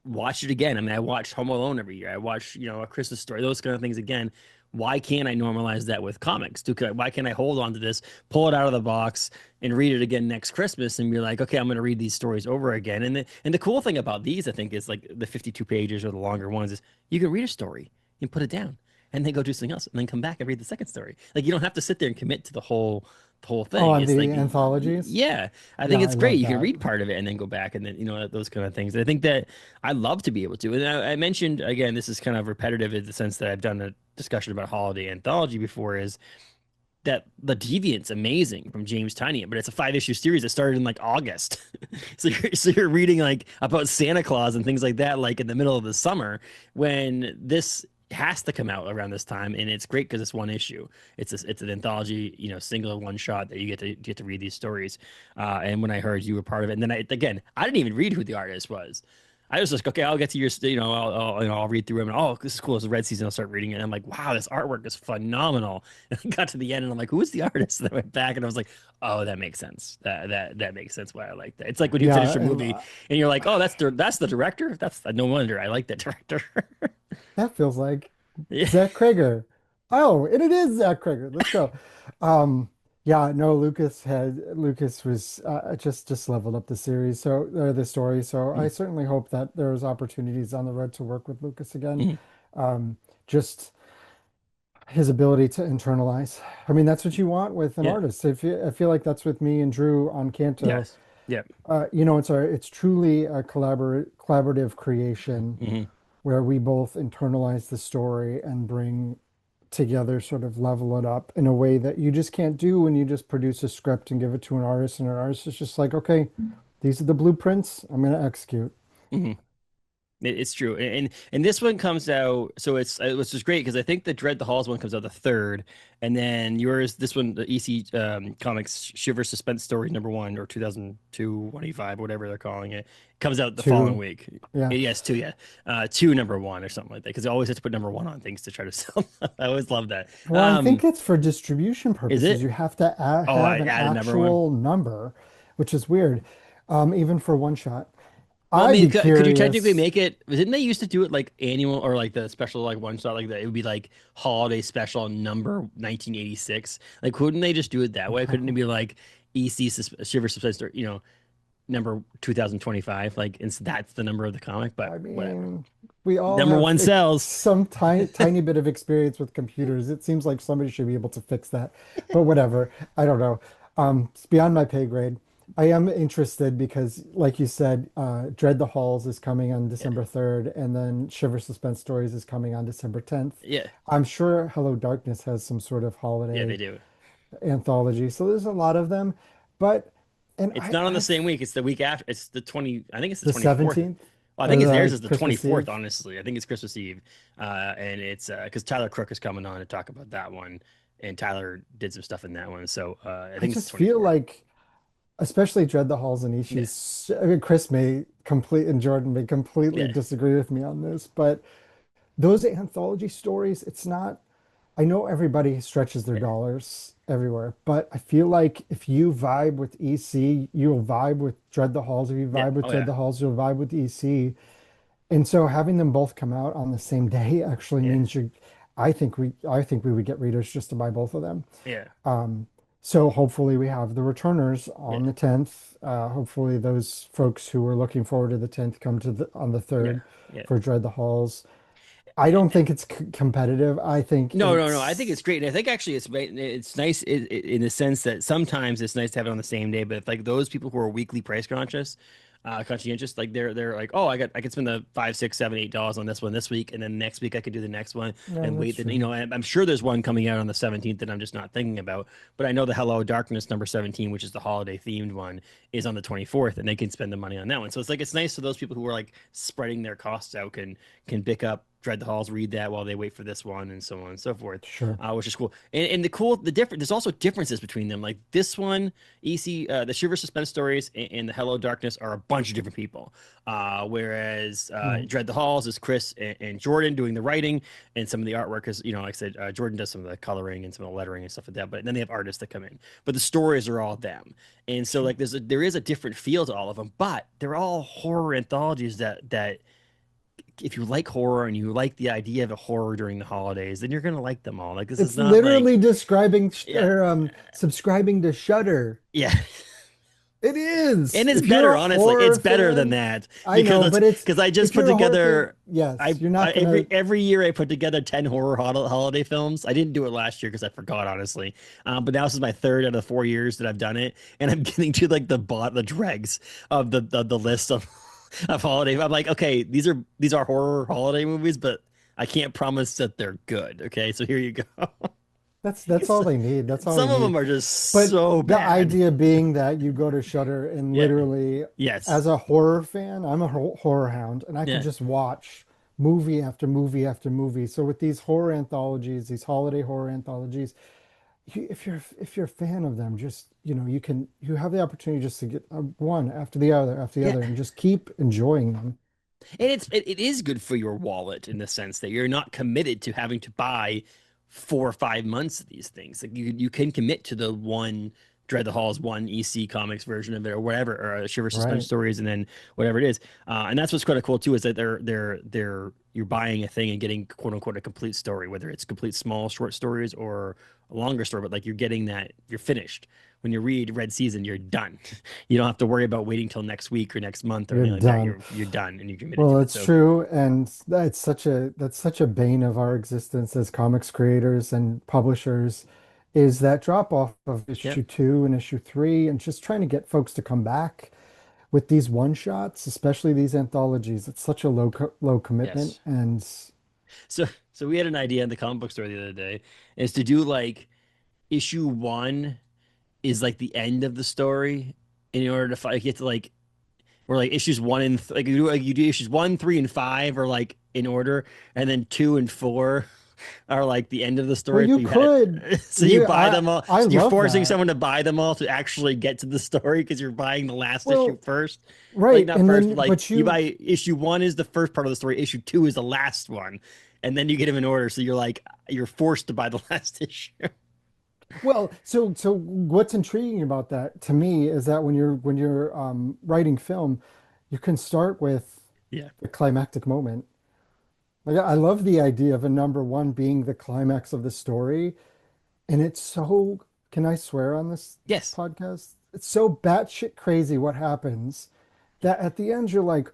watch it again. I mean, I watched Home Alone every year. I watch, A Christmas Story, those kind of things again. Why can't I normalize that with comics? Why can't I hold on to this, pull it out of the box, and read it again next Christmas, and be like, okay, I'm going to read these stories over again. And the cool thing about these, I think, is like the 52 pages or the longer ones is you can read a story and put it down. and then go do something else, and then come back and read the second story. Like you don't have to sit there and commit to the whole Oh, thing. and It's the like, anthologies. yeah, I think Yeah, it's I great. love You can that. read part of it and then go back, and then those kind of things. I think that I love to be able to. And I mentioned again, this is kind of repetitive in the sense that I've done a discussion about holiday anthology before. Is that the Deviant's amazing from James Tynion, but it's a 5 issue series that started in like August. So you're reading like about Santa Claus and things like that, like in the middle of the summer when this has to come out around this time, and it's great because it's one issue. It's an anthology, single one shot that you get to read these stories. And when I heard you were part of it, and then I didn't even read who the artist was. I was just like, okay, I'll get to your, I'll read through them. And, oh, this is cool. It's a red season. I'll start reading it. And I'm like, wow, this artwork is phenomenal. And I got to the end, and I'm like, who is the artist? And I went back, and I was like, oh, that makes sense. That makes sense why I like that. It's like when you Yeah, finish a and movie, and you're like, oh, that's the director. That's no wonder I like that director. that feels like Yeah, Zach Krager. Oh, and it is Zach Krager. Let's go. Um, yeah, no, Lucas was just leveled up the series, so or the story. So I certainly hope that there's opportunities on the road to work with Lucas again. Mhm. Just his ability to internalize. I mean, that's what you want with an Yeah. artist. I feel like that's with me and Drew on Canto. Yes. Yeah. It's truly a collaborative creation Hmm. where we both internalize the story and bring together, sort of level it up in a way that you just can't do when you just produce a script and give it to an artist, and an artist is just like, okay, these are the blueprints, I'm going to execute. Hmm. It's true, and this one comes out, so it's just great because I think the Dread the Halls one comes out the third, and then this one, the EC Comics Shiver Suspense Story #1 or 2002 whatever they're calling it, comes out the following To, week. yeah. Yes, two, yeah, two #1 or something like that because they always have to put #1 on things to try to sell them. I always love that. Well, I think it's for distribution Is purposes. it? You have to Oh, I have an added #1. actual number, which is weird, even for one shot. Well, I I'd mean, be could you technically curious. make it? Didn't they used to do it like annual or like the special like one shot like that? It would be like holiday special number 1986. Like, couldn't they just do it that way? Couldn't it be like Shiver Suspense, or number 2025? Like, that's the number of the comic, but I whatever. mean, we all Number have one sells. some tiny bit of experience with computers. It seems like somebody should be able to fix that, but whatever. I don't know. It's beyond my pay grade. I am interested because, like you said, Dread the Halls is coming on Yeah, December 3rd, and then Shiver Suspense Stories is coming on December 10th. yeah, I'm sure Hello Darkness has some sort of yeah. They holiday do. anthology, so there's a lot of them. But and It's not on the I've same week. It's the week after. It's the 20. I think it's the the 24th. 17th Well, I or think it's theirs the is the Christmas 24th, Eve. honestly. I think it's Christmas Eve. And it's because Tyler Crook is coming on to talk about that one. And Tyler did some stuff in that one. So I I think it's the just feel 24th. like, especially Dread the Halls and Yeah. Ishi's. I mean, Chris may complete and Jordan may completely Yeah. disagree with me on this, but those anthology stories, it's not. I know everybody stretches their Yeah. dollars everywhere, but I feel like if you vibe with EC, you'll vibe with Dread the Halls. If you Yeah. vibe with Oh, Dread yeah. the Halls, you'll vibe with EC. And so having them both come out on the same day actually Yeah. means you. I think we would get readers just to buy both of them. Yeah. So hopefully we have the returners Yeah. on the 10th. Hopefully those folks who are looking forward to the 10th come to the on the Yeah. 3rd Yeah. for Dread the Halls. I don't think it's competitive. I think No, no, no. I think it's it's great, and I think actually it's nice in the sense that sometimes it's nice to have it on the same day. But if like those people who are weekly price conscientious, like they're like, oh, I could spend the $5, $6, $7, $8 on this one this week, and then next week I could do the next one no, and that's wait. Then true. I'm sure there's one coming out on the 17th that I'm just not thinking about. But I know the Hello Darkness #17, which is the holiday themed one, is on the 24th, and they can spend the money on that one. So it's nice for those people who are like spreading their costs out can pick up Dread the Halls, read that while they wait for this one, and so on and so forth, Sure. which is cool. And the different, there's also differences between them. Like this one, EC, the Shiver Suspense Stories and the Hello Darkness are a bunch of different people. Whereas Right. Dread the Halls is Chris and Jordan doing the writing, and some of the artwork is, like I said, Jordan does some of the coloring and some of the lettering and stuff like that. But then they have artists that come in, but the stories are all them. And so like there is a different feel to all of them, but they're all horror anthologies that if you like horror and you like the idea of a horror during the holidays, then you're gonna like them all. Like this is It's not like literally describing yeah, or subscribing to Shudder. yeah, It is. And it's If you're better, a honestly. It's horror better than fan, that I know, because but it's I just if put you're a horror fan, together. yes, you're not gonna. Every year I put together 10 horror holiday films. I didn't do it last year because I forgot, honestly. But now this is my third out of the 4 years that I've done it, and I'm getting to like the dregs of the list of holiday. I'm like, okay, these are horror holiday movies, but I can't promise that they're good. Okay, so here you go. That's all they need. That's all they Some of need. them are just But so the bad. idea being that you go to Shudder and Yeah. literally, Yes. as a horror fan, I'm a horror hound, and I can Yeah. just watch movie after movie after movie. So with these horror anthologies, these holiday horror anthologies, if you're a fan of them, just you have the opportunity just to get one after the Yeah. other, and just keep enjoying them. And it is good for your wallet in the sense that you're not committed to having to buy 4 or 5 months of these things. Like you can commit to the one Dread the Halls one EC Comics version of it or whatever, or Shiver Suspense Right. Stories, and then whatever it is. And that's what's kind of cool too is that they're you're buying a thing and getting quote unquote a complete story, whether it's complete small short stories or a longer story, but like you're getting that you're finished. When you read Red Season, you're done. You don't have to worry about waiting till next week or next month or You're anything like that. done. You're done and you're committed Well, to it. it's So true, and that's such a bane of our existence as comics creators and publishers, is that drop off of yep. issue 2 and issue 3, and just trying to get folks to come back with these one shots, especially these anthologies. It's such a low commitment, Yes. and So we had an idea in the comic book store the other day is to do like issue 1 is like the end of the story in order to get to like or like issues 1 and you do issues 1, 3, and 5 are like in order, and then 2 and 4 are like the end of the well, story. you But you had could, so you you buy them all. I So you're love forcing that. someone to buy them all to actually get to the story because you're buying the last issue Well, first. Like right, not and first, but then like but you you buy issue 1 is the first part of the story, issue 2 is the last one, and then you get them in order. So you're like you're forced to buy the last issue. Well, so what's intriguing about that to me is that when you're writing film, you can start with Yeah. the climactic moment. Like I love the idea of a number one being the climax of the story, and it's so, can I swear on this Yes. podcast? It's so batshit crazy what happens that at the end you're like,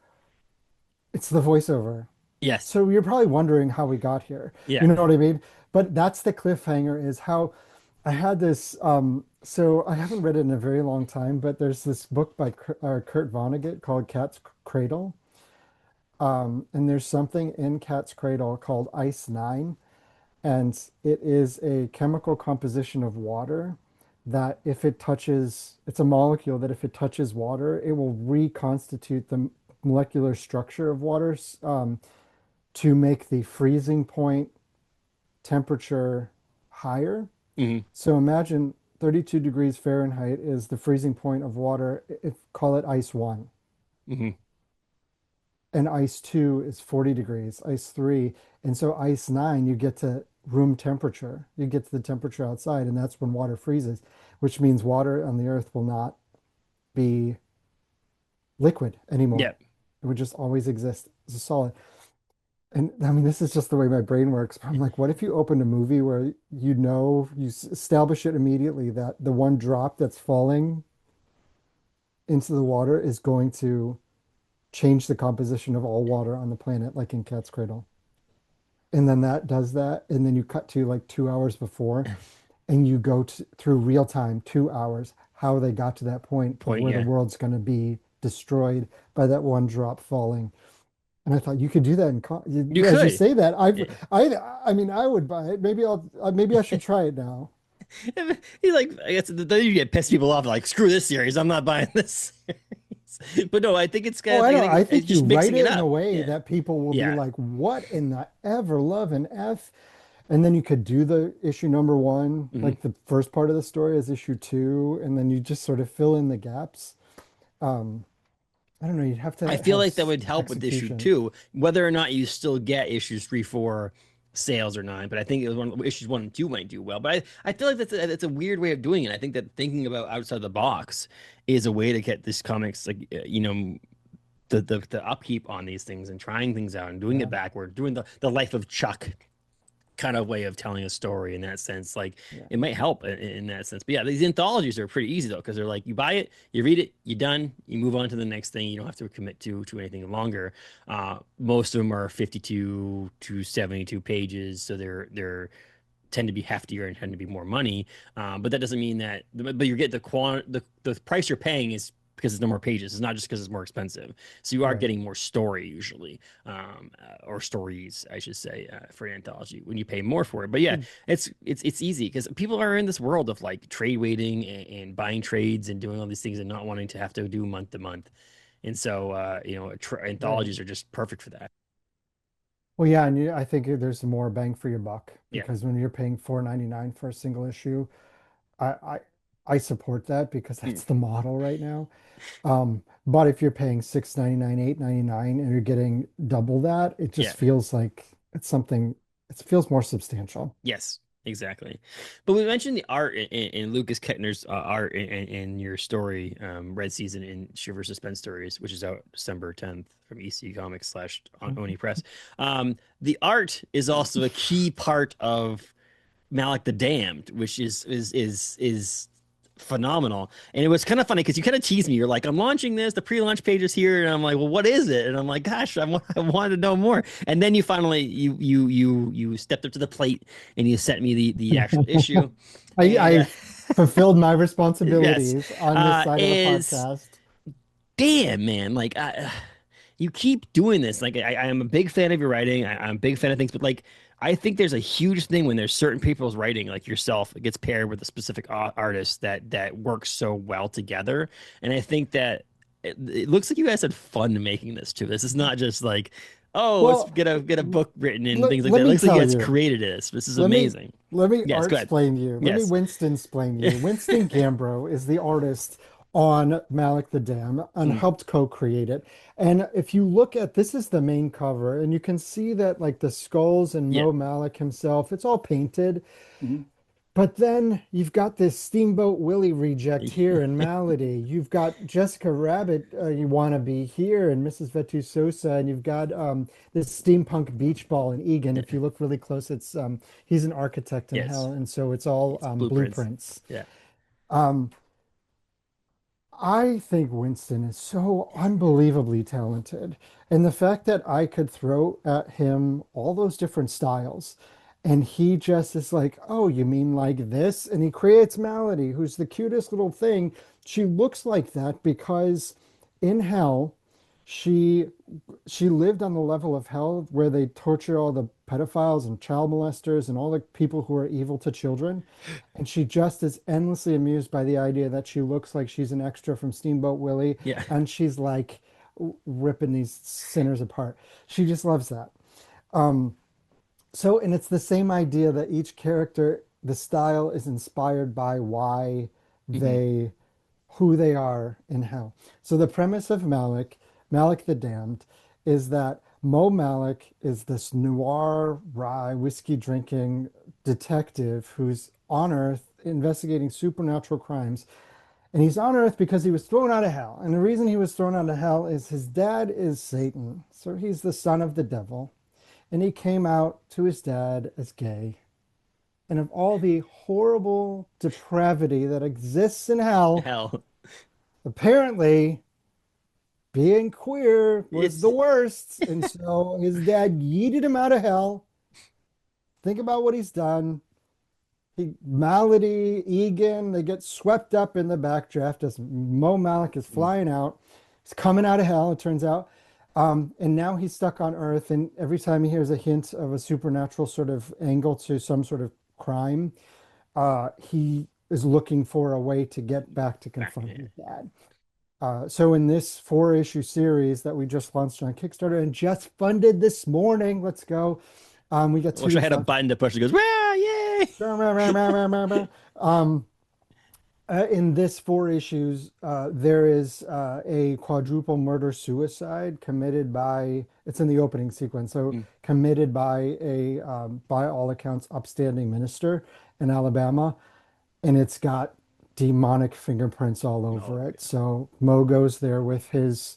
it's the voiceover. Yes. So you're probably wondering how we got here. Yeah. You know what I mean? But that's the cliffhanger, is how I had this so I haven't read it in a very long time, but there's this book by Kurt Vonnegut called Cat's Cradle. And there's something in Cat's Cradle called Ice 9, and it is a chemical composition of water that if it touches, it's a molecule that if it touches water, it will reconstitute the molecular structure of water, to make the freezing point temperature higher. Hmm. So imagine 32 degrees Fahrenheit is the freezing point of water. If call it ice 1. Hmm. And ice 2 is 40 degrees, ice 3. And so ice 9, you get to room temperature. You get to the temperature outside, and that's when water freezes, which means water on the earth will not be liquid anymore. Yeah. It would just always exist as a solid. And I mean, this is just the way my brain works. But I'm like, what if you opened a movie where you establish it immediately that the one drop that's falling into the water is going to change the composition of all water on the planet, like in Cat's Cradle. And then that does that. And then you cut to like 2 hours before, and you go through real time, 2 hours, how they got to that point of Point. where the Yeah. world's going to be destroyed by that one drop falling. And I thought you could do that You as you could. say that, Yeah. I mean, I would buy it. Maybe I should try it now. He's like, I guess then you get pissed people off like, screw this series. I'm not buying this series. But no, I think it's Oh, kind of I I don't. think I it's think you just write mixing it it in a up. way Yeah. that people will be Yeah. like, "What in the ever love and F?" And then you could do the issue number one, Hmm. like the first part of the story as issue 2, and then you just sort of fill in the gaps. Um, I don't know. You'd have I to feel have like that would help with execution. issue 2, whether or not you still get issues 3, 4 sales or not. But I think it was issues 1 and 2 might do well. But I feel like that's a weird way of doing it. I think that thinking about outside the box is a way to get this comics like the upkeep on these things and trying things out and doing it Yeah. backward, doing the life of Chuck kind of way of telling a story in that sense. Like Yeah. it might help in that sense. But yeah, these anthologies are pretty easy though, because they're like you buy it, you read it, you're done, you move on to the next thing. You don't have to commit to anything longer. Most of them are 52 to 72 pages, so they're tend to be heftier and tend to be more money. But that doesn't mean that. But you get the price you're paying is because it's no more pages. It's not just because it's more expensive. So you are Right. getting more story usually, or stories, I should say, for an anthology when you pay more for it. But yeah, it's easy because people are in this world of like trade waiting and buying trades and doing all these things and not wanting to have to do month to month. And so Right. anthologies are just perfect for that. Well, yeah, and I think there's more bang for your buck Yeah. because when you're paying $4.99 for a single issue, I I, I support that because Mm. that's the model right now. But if you're paying $6.99, $8.99, and you're getting double that, it Yeah. just feels like it's something. It feels more substantial. Yes, exactly. But we mentioned the art in Lucas Kettner's art in your story, Red Season in Shiver Suspense Stories, which is out December 10th from EC Comics slash Oni Press. The art is also a key part of Malloch the Damned, which is phenomenal. And it was kind of funny because you kind of teased me. You're like, I'm launching this. The pre-launch page is here, and I'm like, well, what is it? And I'm like, gosh, I want to know more. And then you finally you stepped up to the plate and you sent me the actual issue. And I fulfilled my yes, responsibilities on this side of the is podcast. damn man, like you keep doing this. Like I am a big fan of your writing. I'm a big fan of things, but like I think there's a huge thing when there's certain people's writing, like yourself, it gets paired with a specific artist that works so well together. And I think that it looks like you guys had fun making this too. This is not just like, oh, let's Well, get a book written and things like let that. It me looks like you tell guys you. created this. This is Let me amazing. let me Yes, art go ahead. explain you. Let me Yes. Winston explain you. Winston Gambro is the artist on Malik the Dam and Mm, helped co-create it. And if you look at this is the main cover, and you can see that like the skulls and yeah. Mo Malik himself, it's all painted. Mhm. But then you've got this Steamboat Willie reject here in Malady. You've got Jessica Rabbit, you want to be here, and Mrs. Vetu Sosa, and you've got this steampunk beach ball in Egan. If you look really close, it's he's an architect in Yes. hell, and so it's all It's blueprints. blueprints. Yeah. Um, I think Winston is so unbelievably talented. And the fact that I could throw at him all those different styles and he just is like, oh, you mean like this? And he creates Melody, who's the cutest little thing. She looks like that because in hell, she she lived on the level of hell where they torture all the pedophiles and child molesters and all the people who are evil to children. And she just is endlessly amused by the idea that she looks like she's an extra from Steamboat Willie Yeah. and she's like ripping these sinners apart. She just loves that. Um, so, and it's the same idea that each character, the style is inspired by why Hmm. they, who they are in hell. So the premise of Malloch the Damned, is that Mo Malloch is this noir, rye, whiskey drinking detective who's on Earth investigating supernatural crimes. And he's on Earth because he was thrown out of hell. And the reason he was thrown out of hell is his dad is Satan. So he's the son of the devil. And he came out to his dad as gay. And of all the horrible depravity that exists in hell, Hell. apparently being queer was It's the worst. And so his dad yeeted him out of hell. Think about what he's done. Malady, Egan, they get swept up in the backdraft as Mo Malik is flying out. He's coming out of hell, it turns out. And now he's stuck on Earth. And every time he hears a hint of a supernatural sort of angle to some sort of crime, he is looking for a way to get back to back. confront Yeah. his dad. So in this four-issue series that we just launched on Kickstarter and just funded this morning, let's go. We got I wish I two had a fun. button to push that goes, "Rah, yay!" Um, in this four issues, there is a quadruple murder suicide committed by, it's in the opening sequence, so Mm. committed by a, by all accounts, upstanding minister in Alabama, and it's got demonic fingerprints all Oh, over it. So Mo goes there with his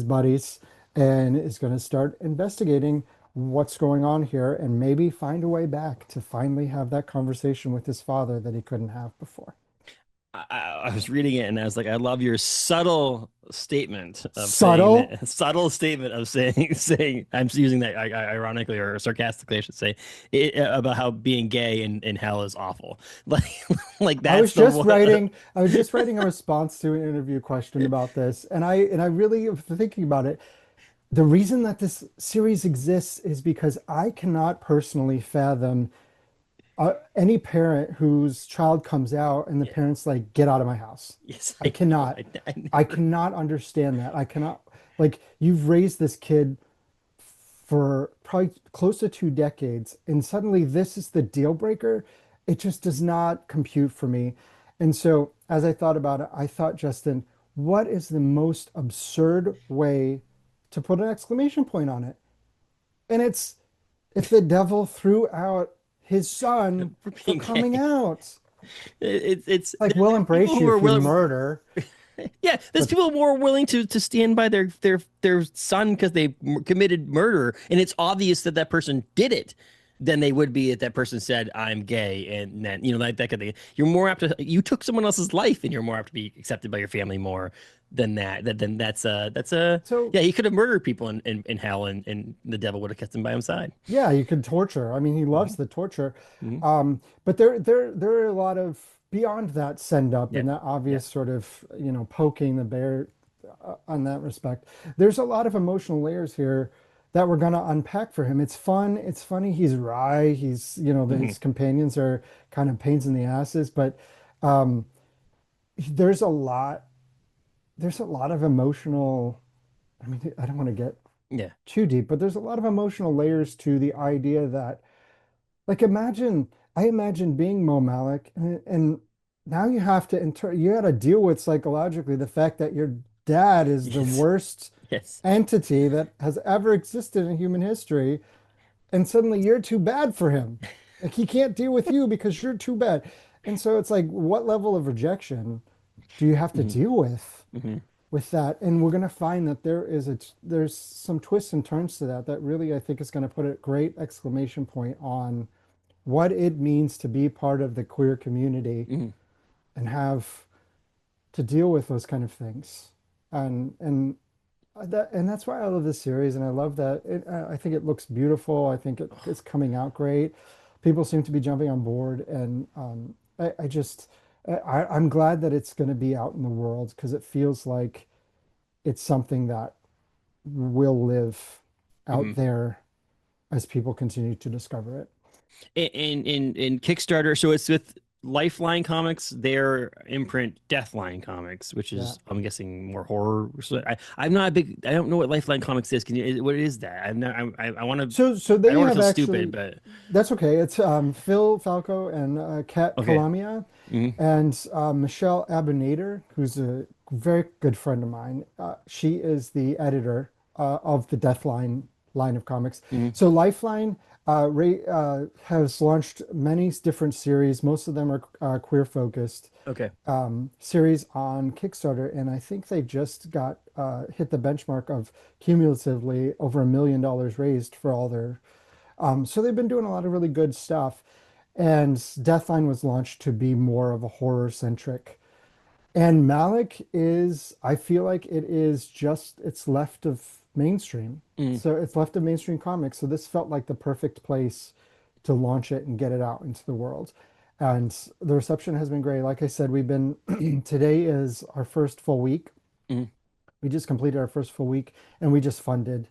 buddies and is going to start investigating what's going on here and maybe find a way back to finally have that conversation with his father that he couldn't have before. I was reading it and I was like, I love your subtle statement of saying Subtle. that subtle statement of saying I'm using that ironically or sarcastically, I should say, about how being gay in hell is awful. Like I that's was the just one. writing I was just writing a response to an interview question about this, and I really thinking about it. The reason that this series exists is because I cannot personally fathom any parent whose child comes out and the Yeah. parents like, get out of my house. Yes, I I know. cannot. I I never. cannot understand that. I cannot, like, you've raised this kid for probably close to 2 decades, and suddenly this is the deal breaker. It just does not compute for me. And so, as I thought about it, I thought, Justin, what is the most absurd way to put an exclamation point on it? And it's if the devil threw out his son For for being coming gay. out. It's Like, we'll there's people embrace who you are if you willing. murder, Yeah, there's but people more willing to stand by their son because they committed murder, and it's obvious that that person did it, than they would be if that person said I'm gay, and then like that kind of thing. You're more apt to you took someone else's life, and you're more apt to be accepted by your family more than that. Then that's a so yeah. He could have murdered people in hell, and the devil would have kept him by his side. yeah, you could torture. I mean, he loves the torture. Hmm. But there are a lot of beyond that send up Yeah, and that yeah. obvious sort of, poking the bear on that respect. There's a lot of emotional layers here that we're gonna unpack for him. It's fun. It's funny. He's wry. Hmm. His companions are kind of pains in the asses, but um, there's a lot. There's a lot of emotional. I mean, I don't want to get Yeah. too deep, but there's a lot of emotional layers to the idea that, like, I imagine being Mo Malik, and now you got to deal with psychologically the fact that your dad is the Yes. worst Yes. entity that has ever existed in human history, and suddenly you're too bad for him. Like, he can't deal with you because you're too bad. And so it's like, what level of rejection do you have to Hmm. deal Hmm. with that? And we're going to find that there's some twists and turns to that really I think is going to put a great exclamation point on what it means to be part of the queer community Hmm. and have to deal with those kind of things. And that's why I love this series, and I love that I think it looks beautiful. I think it's coming out great. People seem to be jumping on board, and I just I'm glad that it's going to be out in the world because it feels like it's something that will live Hmm. out there as people continue to discover it. In Kickstarter. So it's with Lifeline Comics, their imprint Deathline Comics, which Yeah. is I'm guessing more horror. So I'm not a big. I don't know what Lifeline Comics is. Can you? What is that? I'm not. I want to. So I they don't want to have feel stupid, actually, but that's okay. It's Phil Falco and Kat okay. Kalamia Hmm. and Michelle Abinader, who's a very good friend of mine. She is the editor of the Deathline line of comics. Hmm. So Lifeline has launched many different series. Most of them are queer focused Okay. series on Kickstarter, and I think they just got hit the benchmark of cumulatively over $1 million raised for all their. So they've been doing a lot of really good stuff, and Deathline was launched to be more of a horror centric. And Malik is, I feel like it is just it's left of mainstream. Mm. So it's left of mainstream comics. So this felt like the perfect place to launch it and get it out into the world. And the reception has been great. Like I said, we've been today is our first full week. Mm. We just completed our first full week and we just funded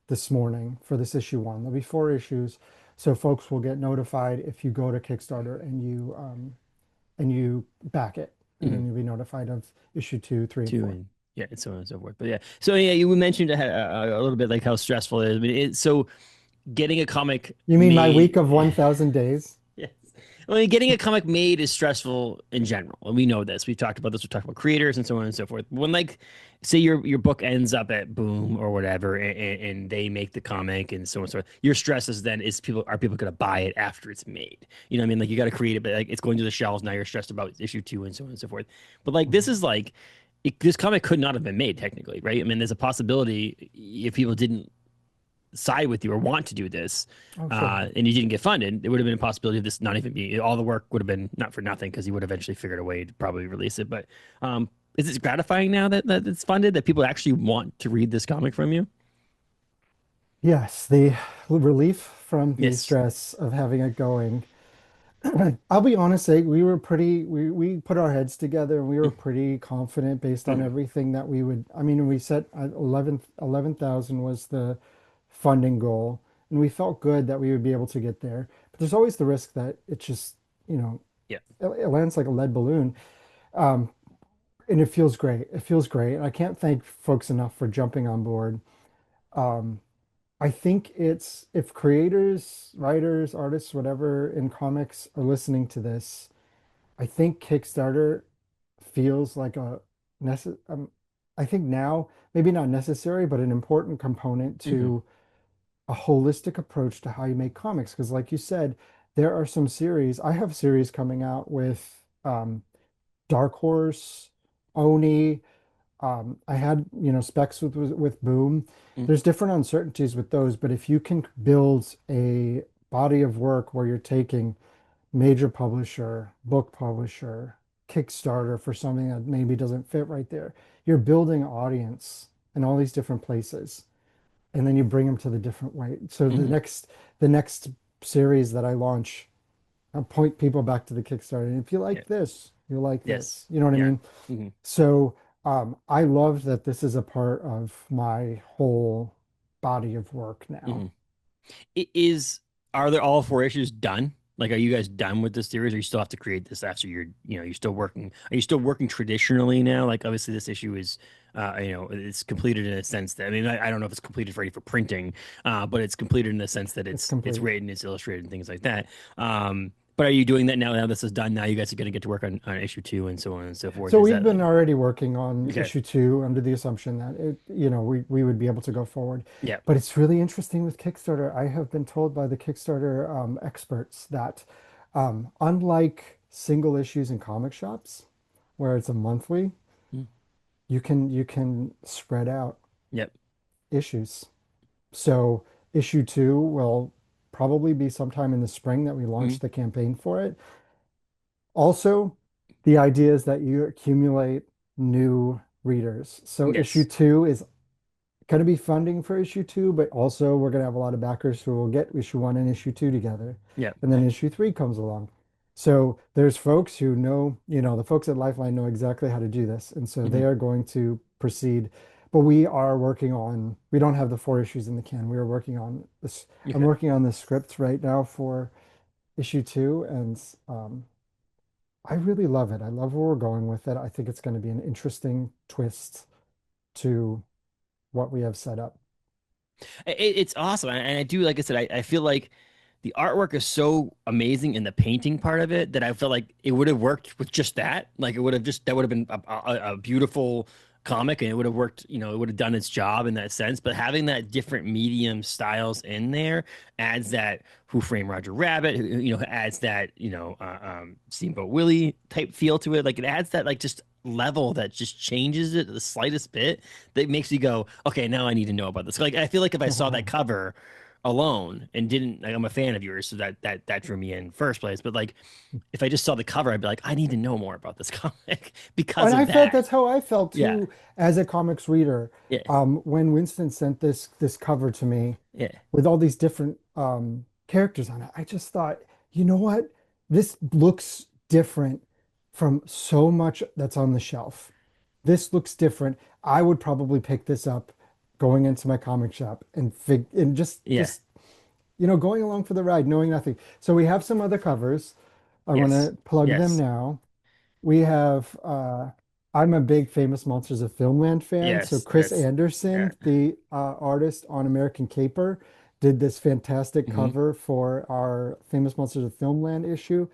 this morning for this issue one. There'll be 4 issues. So folks will get notified if you go to Kickstarter and you back it. And Mm. then you'll be notified of issue 2, 3, and Two 4. and yeah, and so on and so forth. But yeah, so yeah, you mentioned a little bit like how stressful it is. I mean, so getting a comic You mean my week of made. 1,000 days? Yes. I mean, getting a comic made is stressful in general, and we know this. We've talked about this. We've talked about creators and so on and so forth. When, like, say your book ends up at Boom or whatever, and they make the comic and so on and so forth, your stress is then is people going to buy it after it's made? You know what I mean? Like, you got to create it, but like it's going to the shelves now. You're stressed about issue 2 and so on and so forth. But like this Mhm. is like this comic could not have been made technically, right? I mean, there's a possibility if people didn't side with you or want to do this, Oh, sure. and you didn't get funded, it would have been a possibility of this not even being all the work would have been not for nothing because you would have eventually figured a way to probably release it. But is it gratifying now that it's funded that people actually want to read this comic from you? Yes, the relief from the Yes. stress of having it going. I'll be honest, we put our heads together and we were pretty confident based on Mm-hmm. everything that we would, I mean, we set 11,000 was the funding goal, and we felt good that we would be able to get there. But there's always the risk that it just, you know, Yeah. it lands like a lead balloon. Um, and it feels great. It feels great. I can't thank folks enough for jumping on board. Um, I think it's if creators, writers, artists, whatever in comics are listening to this, I think Kickstarter feels like a necess I think now maybe not necessary, but an important component Mm-hmm. to a holistic approach to how you make comics. Because like you said, there are some series. I have series coming out with Dark Horse, Oni. I had, specs with Boom. There's different uncertainties with those, but if you can build a body of work where you're taking major publisher, book publisher, Kickstarter for something that maybe doesn't fit right there, you're building audience in all these different places, and then you bring them to the different way. So the Mm-hmm. next series that I launch, I'll point people back to the Kickstarter. And if you Yeah. like this, you like Yes. this. You know what I Yeah. mean? Mm-hmm. So I love that this is a part of my whole body of work now. Mm-hmm. Is are there all four issues done? Like, are you guys done with this series, or you still have to create this after you're still working? Are you still working traditionally now? Like, obviously, this issue is, it's completed in a sense that I don't know if it's completed ready for printing, but it's completed in the sense that It's it's complete. written, it's illustrated, and things like that. But are you doing that now? Now this is done. Now you guys are going to get to work on issue two and so on and so forth. So Is we've that like been already working on okay? issue two under the assumption that we would be able to go forward. Yeah. But it's really interesting with Kickstarter. I have been told by the Kickstarter experts that unlike single issues in comic shops, where it's a monthly, Mm. you can spread out Yep. issues. So issue two will probably be sometime in the spring that we Mm. launch the campaign for it. Also, the idea is that you accumulate new readers. So issue Yes. two is going to be funding for issue two, but also we're going to have a lot of backers who will get issue one and issue two together. Yep. And then issue three comes along. So there's folks who know, the folks at Lifeline know exactly how to do this. And so Hmm. they are going to proceed. But we don't have the four issues in the can. We are working on this. I'm Okay. working on the script right now for issue two. And I really love it. I love where we're going with it. I think it's going to be an interesting twist to what we have set up. It's awesome, and I do like I said, I feel like the artwork is so amazing in the painting part of it that I felt like it would have worked with just that. Like it would have just that would have been a beautiful comic, and it would have worked. It would have done its job in that sense. But having that different medium styles in there adds that Who Framed Roger Rabbit, adds that Steamboat Willie type feel to it. Like it adds that like just level that just changes it the slightest bit that makes you go, okay, now I need to know about this. Like I feel like if I saw that cover alone and didn't like I'm a fan of yours, so that drew me in first place. But like if I just saw the cover, I'd be like, I need to know more about this comic because And of I felt that. that's how I felt Yeah. too as a comics reader. Yeah. When Winston sent this cover to me Yeah. with all these different characters on it, I just thought, you know what? This looks different from so much that's on the shelf. This looks different. I would probably pick this up going into my comic shop and Yeah. going along for the ride, knowing nothing. So we have some other covers. I want Yes. to plug them Yes. now. We have I'm a big Famous Monsters of Filmland fan. So Yes. Chris That's yeah. Anderson, the artist on American Caper, did this fantastic Hmm. cover for our Famous Monsters of Filmland issue.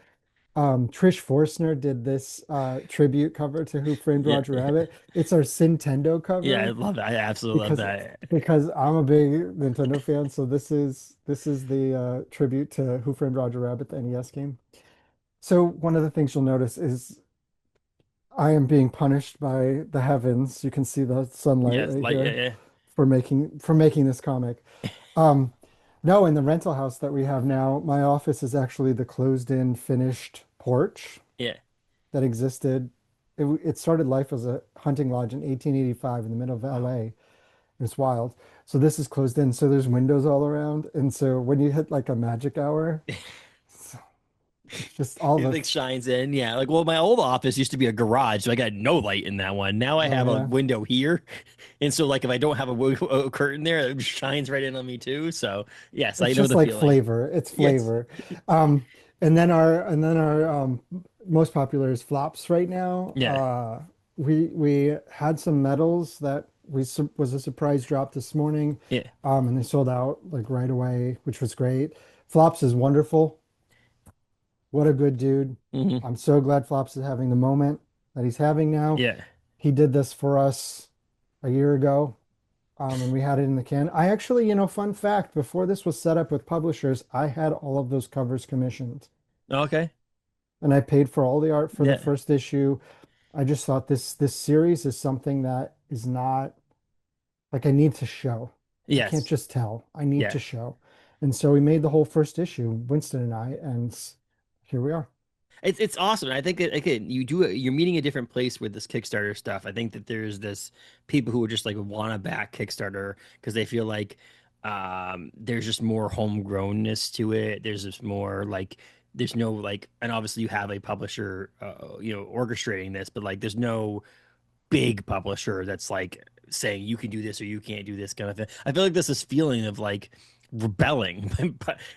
Trish Forstner did this tribute cover to Who Framed Yeah. Roger Rabbit. It's our Nintendo Yeah. I cover love that. I absolutely love because that. because I'm a big Nintendo fan. So this is the tribute to Who Framed Roger Rabbit, the NES game. So one of the things you'll notice is I am being punished by the heavens. You can see the sunlight Yes. right Like yeah. here Yeah. for making this comic. Um, no, in the rental house that we have now, my office is actually the closed-in finished porch Yeah. that existed. It started life as a hunting lodge in 1885 in the middle of Wow. LA. It's wild. So this is closed in, so there's windows all around. And so when you hit like a magic hour, it's just all It the, like shines in. Yeah. Like, well, my old office used to be a garage, so I got no light in that one. Now I oh have a yeah. window here. And so, like, if I don't have a curtain there, it shines right in on me too. So, yes, I It's know just the like feeling. flavor. It's Yes. flavor. And then our most popular is flops right now. Yeah. We had some medals that was a surprise drop this morning. Yeah. And they sold out like right away, which was great. Flops is wonderful. What a good dude. Hmm. I'm so glad Flops is having the moment that he's having now. Yeah. He did this for us a year ago. And we had it in the can. I actually, fun fact, before this was set up with publishers, I had all of those covers commissioned Okay. and I paid for all the art for the Yeah. first issue. I just thought this series is something that is not like I need to show. I can't Yes. just tell. I need Yeah. to show. And so we made the whole first issue, Winston and I, and here we are. It's awesome. I think that, again, you're meeting a different place with this Kickstarter stuff. I think that there's this people who are just like want to back Kickstarter because they feel like there's just more homegrownness to it. There's just more like there's no like, and obviously you have a publisher orchestrating this, but like there's no big publisher that's like saying you can do this or you can't do this kind of thing. I feel like there's this feeling of like rebelling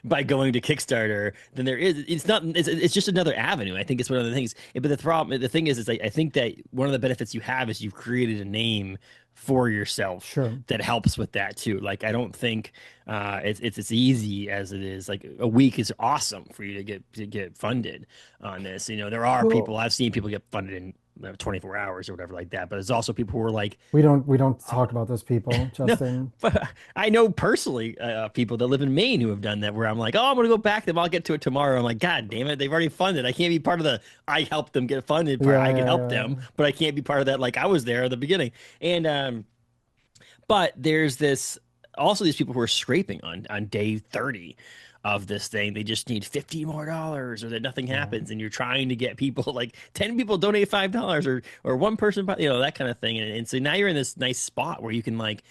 by going to Kickstarter. Then there is it's just another avenue. I think it's one of the things. But the thing is I think that one of the benefits you have is you've created a name for yourself Sure. that helps with that too. Like I don't think it's as easy as it is. Like a week is awesome for you to get funded on this. There are Well, people I've seen people get funded in 24 hours or whatever like that. But there's also people who are like, we don't oh, talk about those people, no, Justin. but I know personally people that live in Maine who have done that where I'm like, oh, I'm going to go back to them. I'll get to it tomorrow. I'm like, God damn it. They've already funded. I can't be part of the I helped them get funded part. Yeah, I can yeah, help them, yeah. but I can't be part of that. Like I was there at the beginning. And, but there's this also these people who are scraping on day 30 of this thing. They just need $50 more or that nothing Yeah. happens. And you're trying to get people like 10 people donate $5 or one person, that kind of thing. And so now you're in this nice spot where you can like,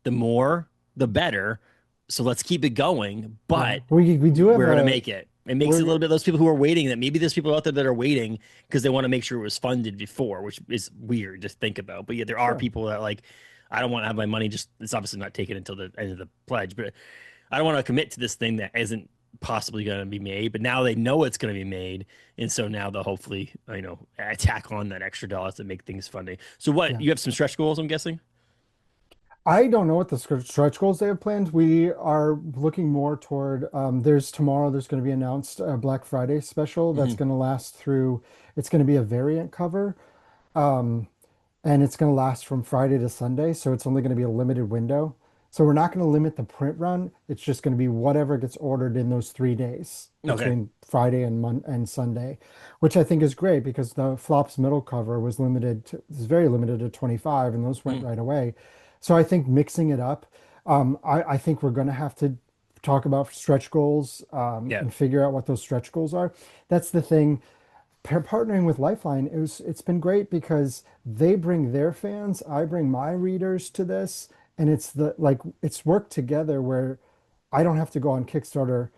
the more, the better. So let's keep it going. Yeah. But We do have we're gonna a make it. It makes it a we're little bit those people who are waiting that maybe there's people out there that are waiting because they want to make sure it was funded before, which is weird to think about. But yeah, there are sure. people that like, I don't want to have my money just it's obviously not taken until the end of the pledge, but I don't want to commit to this thing that isn't possibly going to be made. But now they know it's going to be made, and so now they'll hopefully attack on that extra dollars to make things funding. So what Yeah. you have some stretch goals, I'm guessing. I don't know what the stretch goals they have planned. We are looking more toward there's tomorrow there's going to be announced a Black Friday special that's Hmm. going to last through it's going to be a variant cover. Um, and it's going to last from Friday to Sunday, so it's only going to be a limited window. So we're not going to limit the print run. It's just going to be whatever gets ordered in those 3 days Okay. between Friday and Sunday, which I think is great because the flops middle cover was very limited to 25, and those went Mm. right away. So I think mixing it up, I think we're going to have to talk about stretch goals Yeah. and figure out what those stretch goals are. That's the thing partnering with Lifeline, it's been great because they bring their fans, I bring my readers to this, and it's worked together where I don't have to go on Kickstarter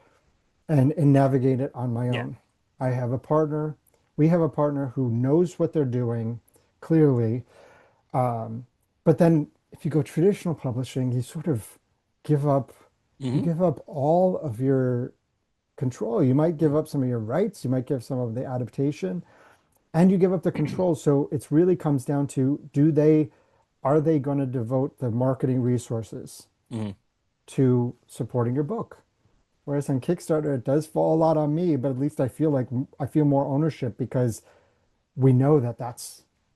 and navigate it on my Yeah. own. I have a partner, we have a partner who knows what they're doing clearly. Um, but then if you go traditional publishing, you sort of give up you Hmm. give up all of your control. You might give up some of your rights, you might give some of the adaptation, and you give up the control. So it really comes down to are they going to devote the marketing resources Hmm. to supporting your book? Whereas on Kickstarter, it does fall a lot on me, but at least I feel more ownership because we know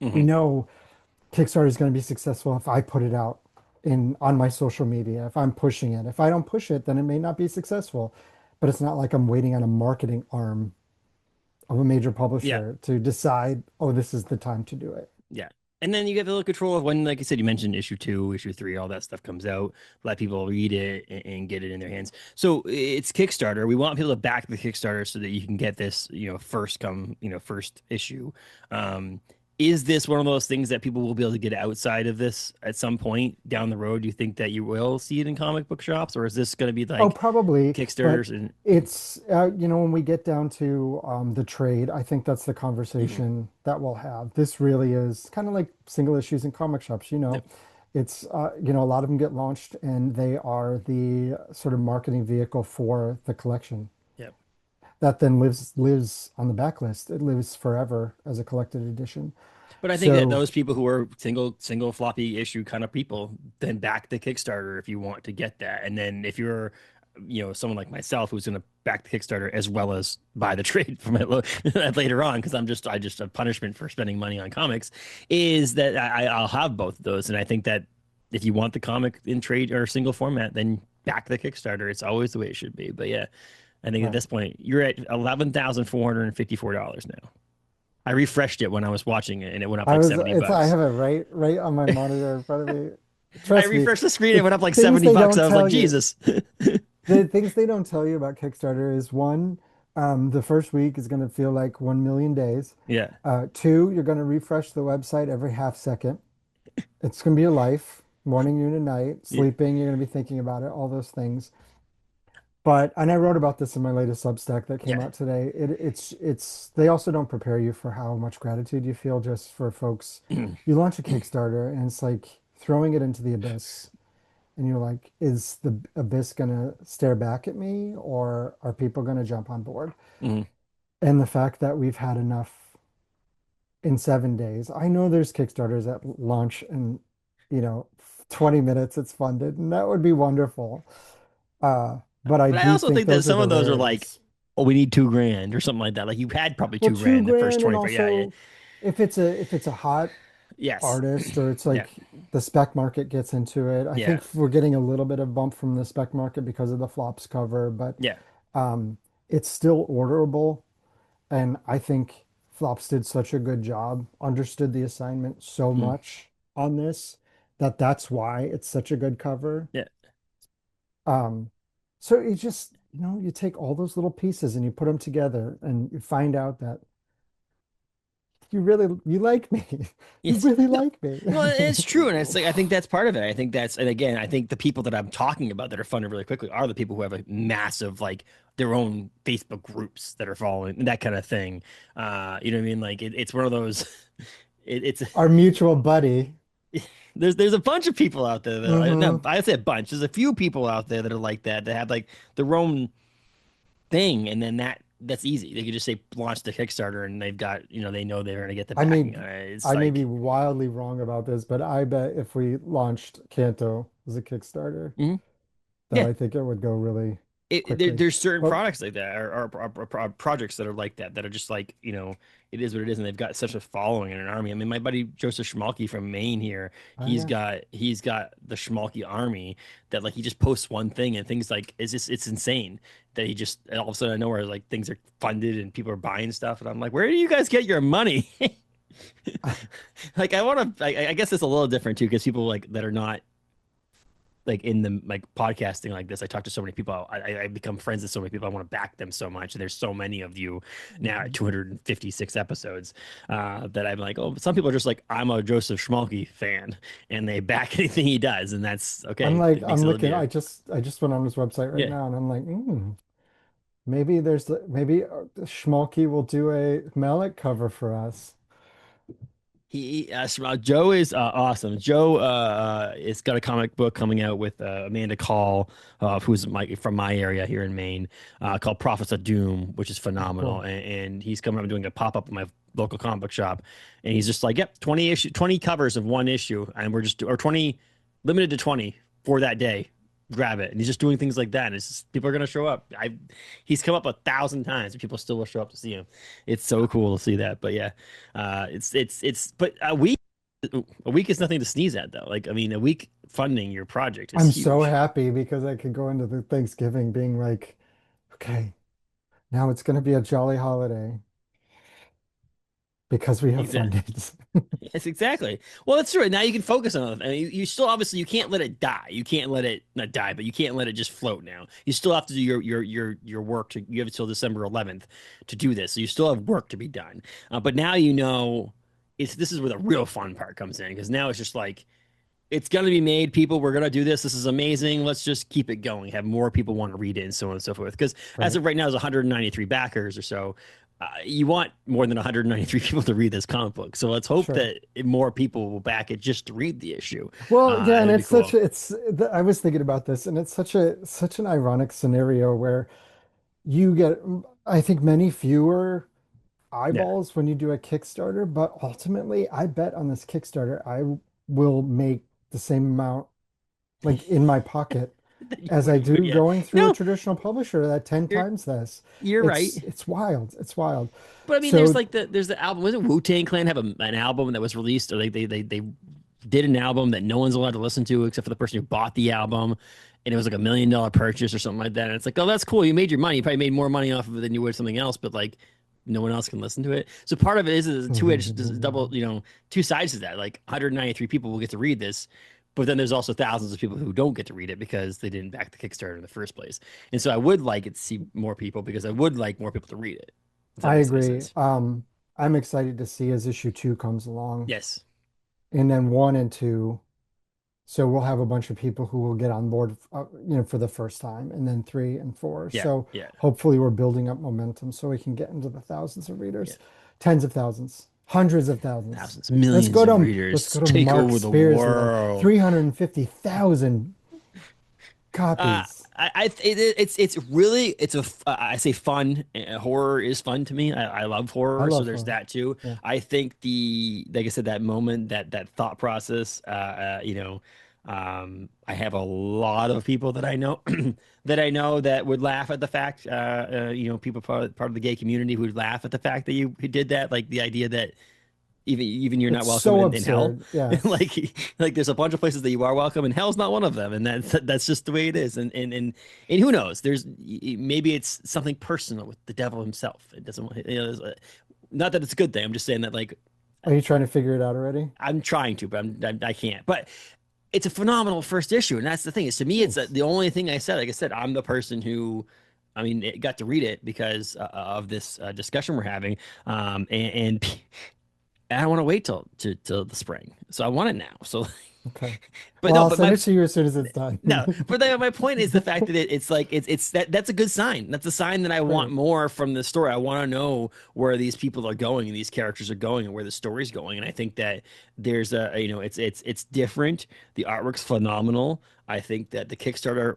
we Hmm. know Kickstarter is going to be successful if I put it out on my social media, if I'm pushing it. If I don't push it, then it may not be successful. But it's not like I'm waiting on a marketing arm of a major Yeah. publisher to decide, oh, this is the time to do it. Yeah. And then you get a little control of when, like I said, you mentioned issue 2, issue 3, all that stuff comes out. Let people read it and get it in their hands. So it's Kickstarter. We want people to back the Kickstarter so that you can get this, first come, first issue. Um, is this one of those things that people will be able to get outside of this at some point down the road? Do you think that you will see it in comic book shops, or is this going to be Oh, like probably, but Kickstarters and it's when we get down to the trade, I think that's the Mhm. conversation that we'll have. This really is kind of like single issues in comic shops, Yep, It's a lot of them get launched and they are the sort of marketing vehicle for the collection yep. that then lives on the backlist. It lives forever as a collected edition. But I think that So, those people who are single floppy issue kind of people then back the Kickstarter if you want to get that. And then if you're, someone like myself who's going to back the Kickstarter as well as buy the trade from it later on, because I just a punishment for spending money on comics, is that I'll have both of those. And I think that if you want the comic in trade or single format, then back the Kickstarter. It's always the way it should be. But yeah, I think at right. this point you're at $11,454 now. I refreshed it when I was watching it and it went up like 70 I bucks. have it right on my monitor in front of me. I Trust me, refreshed the screen, it the went up like things 70 they bucks. don't I was like, tell you. Jesus. The things they don't tell you about Kickstarter is one, the first week is going to feel like 1 million days. Yeah. Two, you're going to refresh the website every half second. It's going to be your life, morning, noon, and night. Yeah. Sleeping, you're going to be thinking about it, all those things. And I wrote about this in my latest Substack that came Yeah. out today. They also don't prepare you for how much gratitude you feel just for folks. You launch a Kickstarter and it's like throwing it into the abyss. And you're like, is the abyss gonna stare back at me or are people gonna jump on board? Mhm. And the fact that we've had enough in 7 days. I know there's Kickstarters that launch in, you know, 20 minutes it's funded, and that would be wonderful. But I But I do also think think that those are some the of those are like, rarities. oh, we need 2 grand or something like that. Like you had probably Well, two two grand the first grand, and 24. Yeah. Yeah. also if it's a hot Yes. artist or it's Yeah. like the spec market gets into it. I Yeah. think we're getting a little bit of bump from the spec market because of the flops cover, but Yeah. um, it's still orderable. And I think Flops did such a good job, understood the assignment so Mm. much on this that that's why it's such a good cover. Yeah. Um, so you just, you take all those little pieces and you put them together and you find out that you like me. You Yes. really No. like me. Well, it's true, and it's like I think that's part of it. I think that's, and again, I think the people that I'm talking about that are funded really quickly are the people who have a massive like their own Facebook groups that are following that kind of thing. You know what I mean? Like it's one of those. It's Our mutual buddy. there's a bunch of people out there that no, Hmm. I say a bunch. There's a few people out there that are like that have like their own thing, and then that's easy. They could just say launch the Kickstarter, and they've got they know they're gonna get the I may backing. It's I may be like. wildly wrong about this, but I bet if we launched Canto as a Kickstarter, Mhm. that I think it would go really quickly. There's certain But products like that or projects that are like that are just like it is what it is, and they've got such a following and an army. I mean, my buddy Joseph Schmalke from Maine here, yeah, he's got the Schmalke army that like he just posts one thing and things like it's insane that he just all of a sudden I know where like things are funded and people are buying stuff, and I'm like, where do you guys get your money? Like I want to I guess it's a little different too because people like that are not like in the like podcasting like this, I talk to so many people. I become friends with so many people. I want to back them so much. And there's so many of you now at Mhm. 256 episodes that I'm like, oh, some people are just like, I'm a Joseph Schmalke fan, and they back anything he does, and that's okay. It I'm makes it a little looking. bit, I just went on his website right yeah. now, and I'm like, maybe Schmalky will do a Mallet cover for us. Joe is awesome. Joe has got a comic book coming out with Amanda Call, who's from my area here in Maine, called Prophets of Doom, which is Oh, phenomenal. cool. And he's coming up and doing a pop up in my local comic book shop, and he's just like, yep, 20 covers of one issue, and we're just or 20 limited to 20 for that day. Grab it, and he's just doing things like that. And it's just, people are gonna show up. He's come up 1,000 times, and people still will show up to see him. It's so cool to see that. But yeah. But a week is nothing to sneeze at, though. Like, I mean, a week funding your project is I'm so huge. happy because I could go into the Thanksgiving being like, okay, now it's going to be a jolly holiday. because we have Exactly. fundings. Yes, exactly. Well, that's true. Now you can focus on it. I mean, you still obviously you can't let it die. You can't let it not die, but you can't let it just float now. You still have to do your work to you have until December 11th to do this. So you still have work to be done. But now you know it's this is where the real fun part comes in because now it's just like it's going to be made. People, we're going to do this. This is amazing. Let's just keep it going. Have more people want to read it and so on and so forth. Because as Right. of right now, there's 193 backers or so. You want more than 193 people to read this comic book. So let's hope Sure. that more people will back it just to read the issue. Well, yeah, and It'd be it's such cool. a, I was thinking about this, and it's such an ironic scenario where you get, I think, many fewer Yeah. eyeballs when you do a Kickstarter, but ultimately, I bet on this Kickstarter, I will make the same amount like in my pocket as I do Yeah. going through a No, traditional publisher that 10 you're times this. you're right. It's wild. It's wild. But I mean, So there's the album. Wasn't Wu-Tang Clan have an album that was released, or they did an album that no one's allowed to listen to except for the person who bought the album, and it was like $1 million purchase or something like that. And it's like, oh, that's cool. You made your money. You probably made more money off of it than you would something else, but like no one else can listen to it. So part of it is a two-edged double, two sides to that. Like 193 people will get to read this. But then there's also thousands of people who don't get to read it because they didn't back the Kickstarter in the first place. And so I would like it to see more people because I would like more people to read it. If that I makes any agree. sense. I'm excited to see as issue 2 comes along, Yes. and then 1 and 2. So we'll have a bunch of people who will get on board, for the first time, and then 3 and 4. Yeah. So Yeah. hopefully we're building up momentum so we can get into the thousands of Yeah. readers, tens of thousands, hundreds of thousands. Thousands, millions of readers take Mark over the Spears with like world. 350,000 Uh, copies. it's really I say fun. Horror is fun to me. I love I horror, so love there's her. that too. Yeah. I think like I said, that moment, that thought process. I have a lot of people that I know that I know that would laugh at the fact. People part of the gay community who would laugh at the fact that you did that. Like the idea that even you're not It's welcome so in hell. absurd. Yes. Like there's a bunch of places that you are welcome and hell's not one of them, and that's just the way it is. And who knows, maybe it's something personal with the devil himself. It doesn't want, not that it's a good thing. I'm just saying that, like, Are you trying to figure it out already? I'm trying to, but I can't. But it's a phenomenal first issue, and that's the thing. Is to me, it's Thanks. the only thing I said. Like I said, I'm the person who, I mean, it got to read it because of this discussion we're having, and I don't want to wait till the spring. So I want it now. So, Okay. but Well, no, I'll but send my it to you as soon as it's done. no, but my point is the fact that it's like that's a good sign. That's a sign that I want Great. more from the story. I want to know where these people are going and these characters are going and where the story's going. And I think that there's it's different. The artwork's phenomenal. I think that the Kickstarter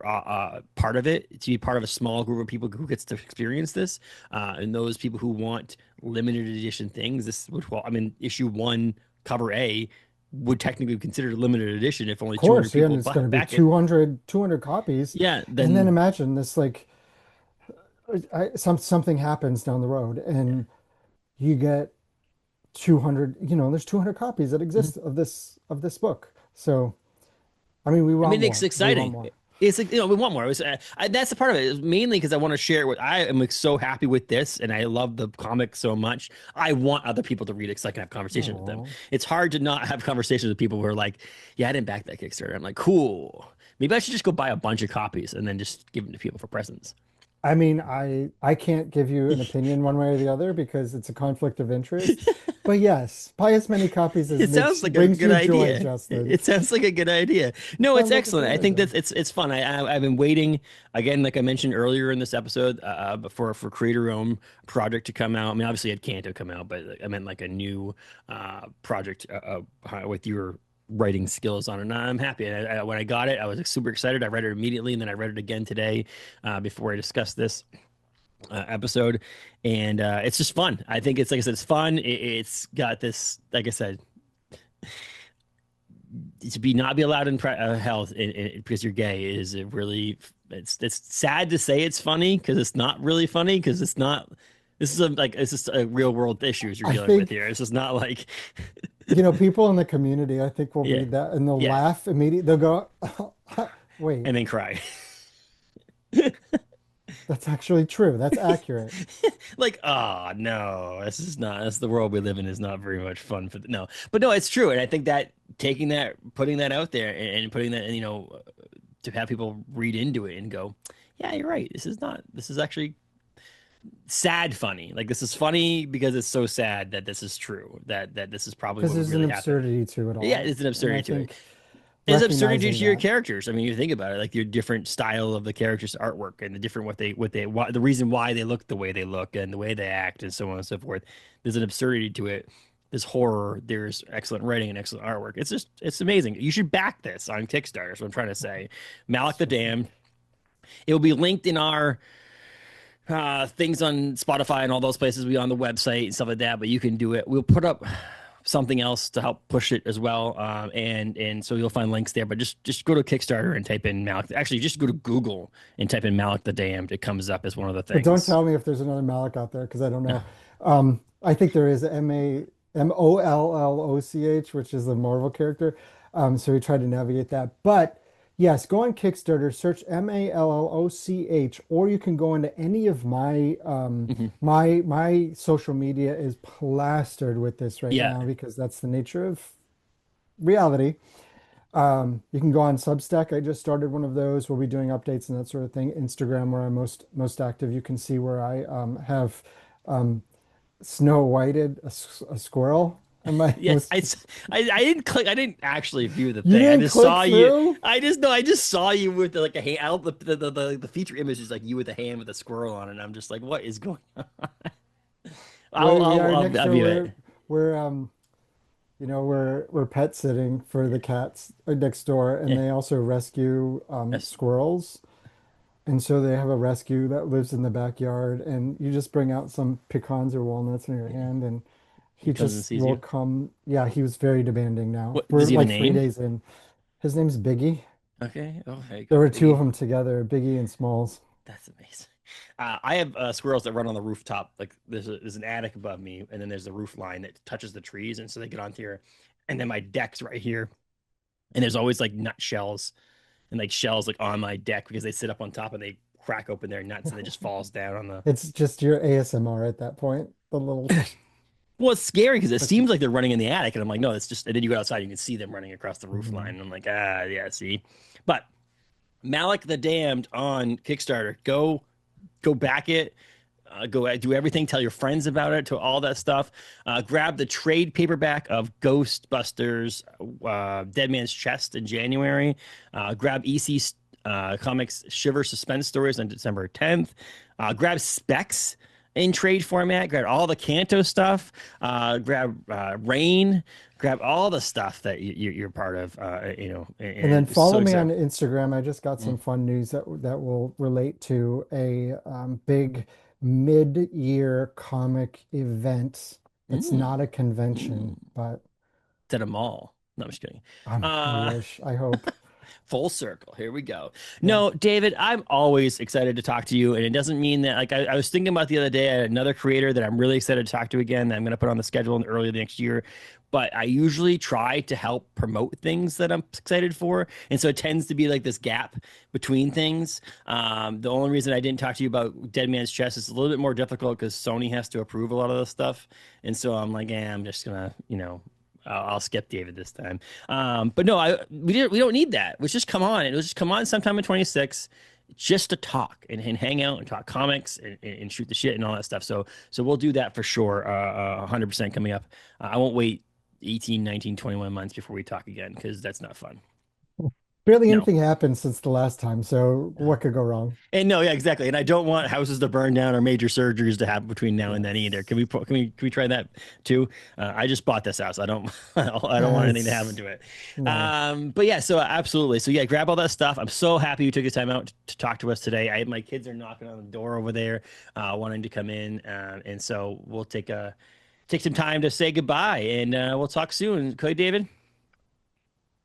part of it to be part of a small group of people who gets to experience this, and those people who want limited edition things. This would well, I mean, issue 1, cover A would technically be considered a limited edition if only 200 Course, yeah, and people it's going to be back it. 200 copies. Yeah, And then then imagine this, like, something happens down the road and you get 200, there's 200 copies that mhm. exist of this book. So, I mean, we I want mean, it's more. We want exciting. more. It's like we want more. That's the part of it. It's mainly because I want to share what I am like, so happy with this, and I love the comic so much. I want other people to read it so I can have conversations with them. Oh. It's hard to not have conversations with people who are like, "Yeah, I didn't back that Kickstarter." I'm like, "Cool. Maybe I should just go buy a bunch of copies and then just give them to people for presents." I mean, I can't give you an opinion one way or the other because it's a conflict of interest. But yes, buy as many copies as It makes sounds like a brings good you joy, idea. Justin. It sounds like a good idea. No, it's Sounds like a excellent. great I think idea. that it's fun. I've been waiting again, like I mentioned earlier in this episode, for Creator Own project to come out. I mean, obviously, I had Canto come out, but I meant like a new project with your writing skills on it. And I'm happy. When I got it, I was like, super excited. I read it immediately, and then I read it again today before I discussed this episode, and it's just fun. I think it's like I said, it's fun. It's got this, like I said, to be not be allowed in health because you're gay is it really. It's sad to say it's funny because it's not really funny because it's not. This is it's just a real world issues you're I dealing with think, here. It's just not like people in the community, I think will yeah, read that and they'll yeah, laugh immediately. They'll go, wait, and then cry. That's actually true. That's accurate. Like, oh no, this is not. That's the world we live in is not very much fun for no. But no, it's true, and I think that taking that, putting that out there, and putting that, to have people read into it and go, yeah, you're right. This is not. This is actually sad funny. Like this is funny because it's so sad that this is true. That this is probably Because what would there's an really happen. absurdity to it Yeah, all. it's an And I absurdity to it. think There's absurdity recognizing to your that. characters. I mean, you think about it, like your different style of the characters' artwork and the different the reason why they look the way they look and the way they act and so on and so forth. There's an absurdity to it. There's horror. There's excellent writing and excellent artwork. It's amazing. You should back this on Kickstarter. Is what I'm trying to say. Malloch the Damned. It will be linked in our things on Spotify and all those places. We on the website and stuff like that. But you can do it. We'll put up something else to help push it as well, and so you'll find links there. But just go to Kickstarter and type in Malloch. Actually, just go to Google and type in Malloch the Damned. It comes up as one of the But don't things. tell me if there's another Malloch out there because I don't know. I think there is Malloch, which is the Marvel character. So we tried to navigate that. But yes, go on Kickstarter, search Malloch, or you can go into any of my Mhm. my social media is plastered with this right Yeah, now because that's the nature of reality. You can go on Substack. I just started one of those. We'll be doing updates and that sort of thing. Instagram, where I'm most active. You can see where I have um, snow whited a squirrel. Am I yeah. was I didn't click. I didn't actually view the you thing. I didn't just click saw you. through? I just know. I just saw you with like a hand. The feature image is like you with a hand with a squirrel on it. And I'm just like, what is going on? We are next I'll door. view it. We're we're pet sitting for the cats next door, and Yeah. they also rescue Yes. squirrels. And so they have a rescue that lives in the backyard, and you just bring out some pecans or walnuts in your hand, and He he comes and just sees will you. come. Yeah, he was very demanding now. What does We're he have a like three name? days in. His name's Biggie. Okay. Oh, there you There go, were two of Biggie. them together, Biggie and Smalls. That's amazing. I have squirrels that run on the rooftop. Like there's an attic above me, and then there's the roof line that touches the trees, and so they get onto here. And then my deck's right here, and there's always like nut shells and like shells like on my deck because they sit up on top and they crack open their nuts and it just falls down on the. It's just your ASMR at that point. The little Well, it's scary because it touchy. seems like they're running in the attic, and I'm like, no, it's just. And then you go outside, and you can see them running across the roof line, Mhm. and I'm like, yeah, see. But Malloch the Damned on Kickstarter, go back it. Go do everything. Tell your friends about it. To all that stuff. Grab the trade paperback of Ghostbusters, Dead Man's Chest in January. Grab EC Comics Shiver SuspenStories on December 10th. Grab Specs in trade format. Grab all the Canto stuff. Grab Rain. Grab all the stuff that you're part of. And then And it's follow so me on exciting. Instagram. I just got Mm. some fun news that will relate to a big mid-year comic event. It's Mm. not a Mm. convention, but At a mall. No, I'm just kidding. I Uh, wish, I hope. Full circle. Here we go. Yeah. No, David, I'm always excited to talk to you. And it doesn't mean that, like, I was thinking about the other day, I had another creator that I'm really excited to talk to again that I'm going to put on the schedule in early next year. But I usually try to help promote things that I'm excited for. And so it tends to be like this gap between things. The only reason I didn't talk to you about Dead Man's Chest is a little bit more difficult because Sony has to approve a lot of this stuff. And so I'm like, I'm just going to, I'll skip David this time. But no, we don't need that. Let's just come on. It was just come on sometime in 26 just to talk and hang out and talk comics and shoot the shit and all that stuff. So we'll do that for sure. 100% coming up. I won't wait 18, 19, 21 months before we talk again because that's not fun. Barely No. anything happened since the last time, so what could go wrong? And no, yeah, exactly. And I don't want houses to burn down or major surgeries to happen between now and then either. Yes. Can we try that too? I just bought this house. I don't I don't want anything to happen It's to it. no. But yeah, so absolutely. So yeah, grab all that stuff. I'm so happy you took the time out to talk to us today. My kids are knocking on the door over there, wanting to come in, and so we'll take some time to say goodbye, and we'll talk soon. Okay, David.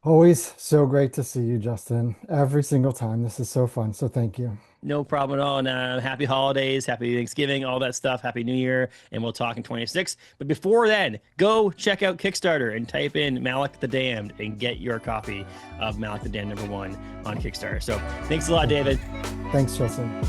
Always so great to see you, Justin. Every single time. This is so fun. So thank you. No problem at all. And happy holidays, happy Thanksgiving, all that stuff. Happy New Year. And we'll talk in 26. But before then, go check out Kickstarter and type in Malloch the Damned and get your copy of Malloch the Damned #1 on Kickstarter. So thanks a lot, David. Thanks, Justin.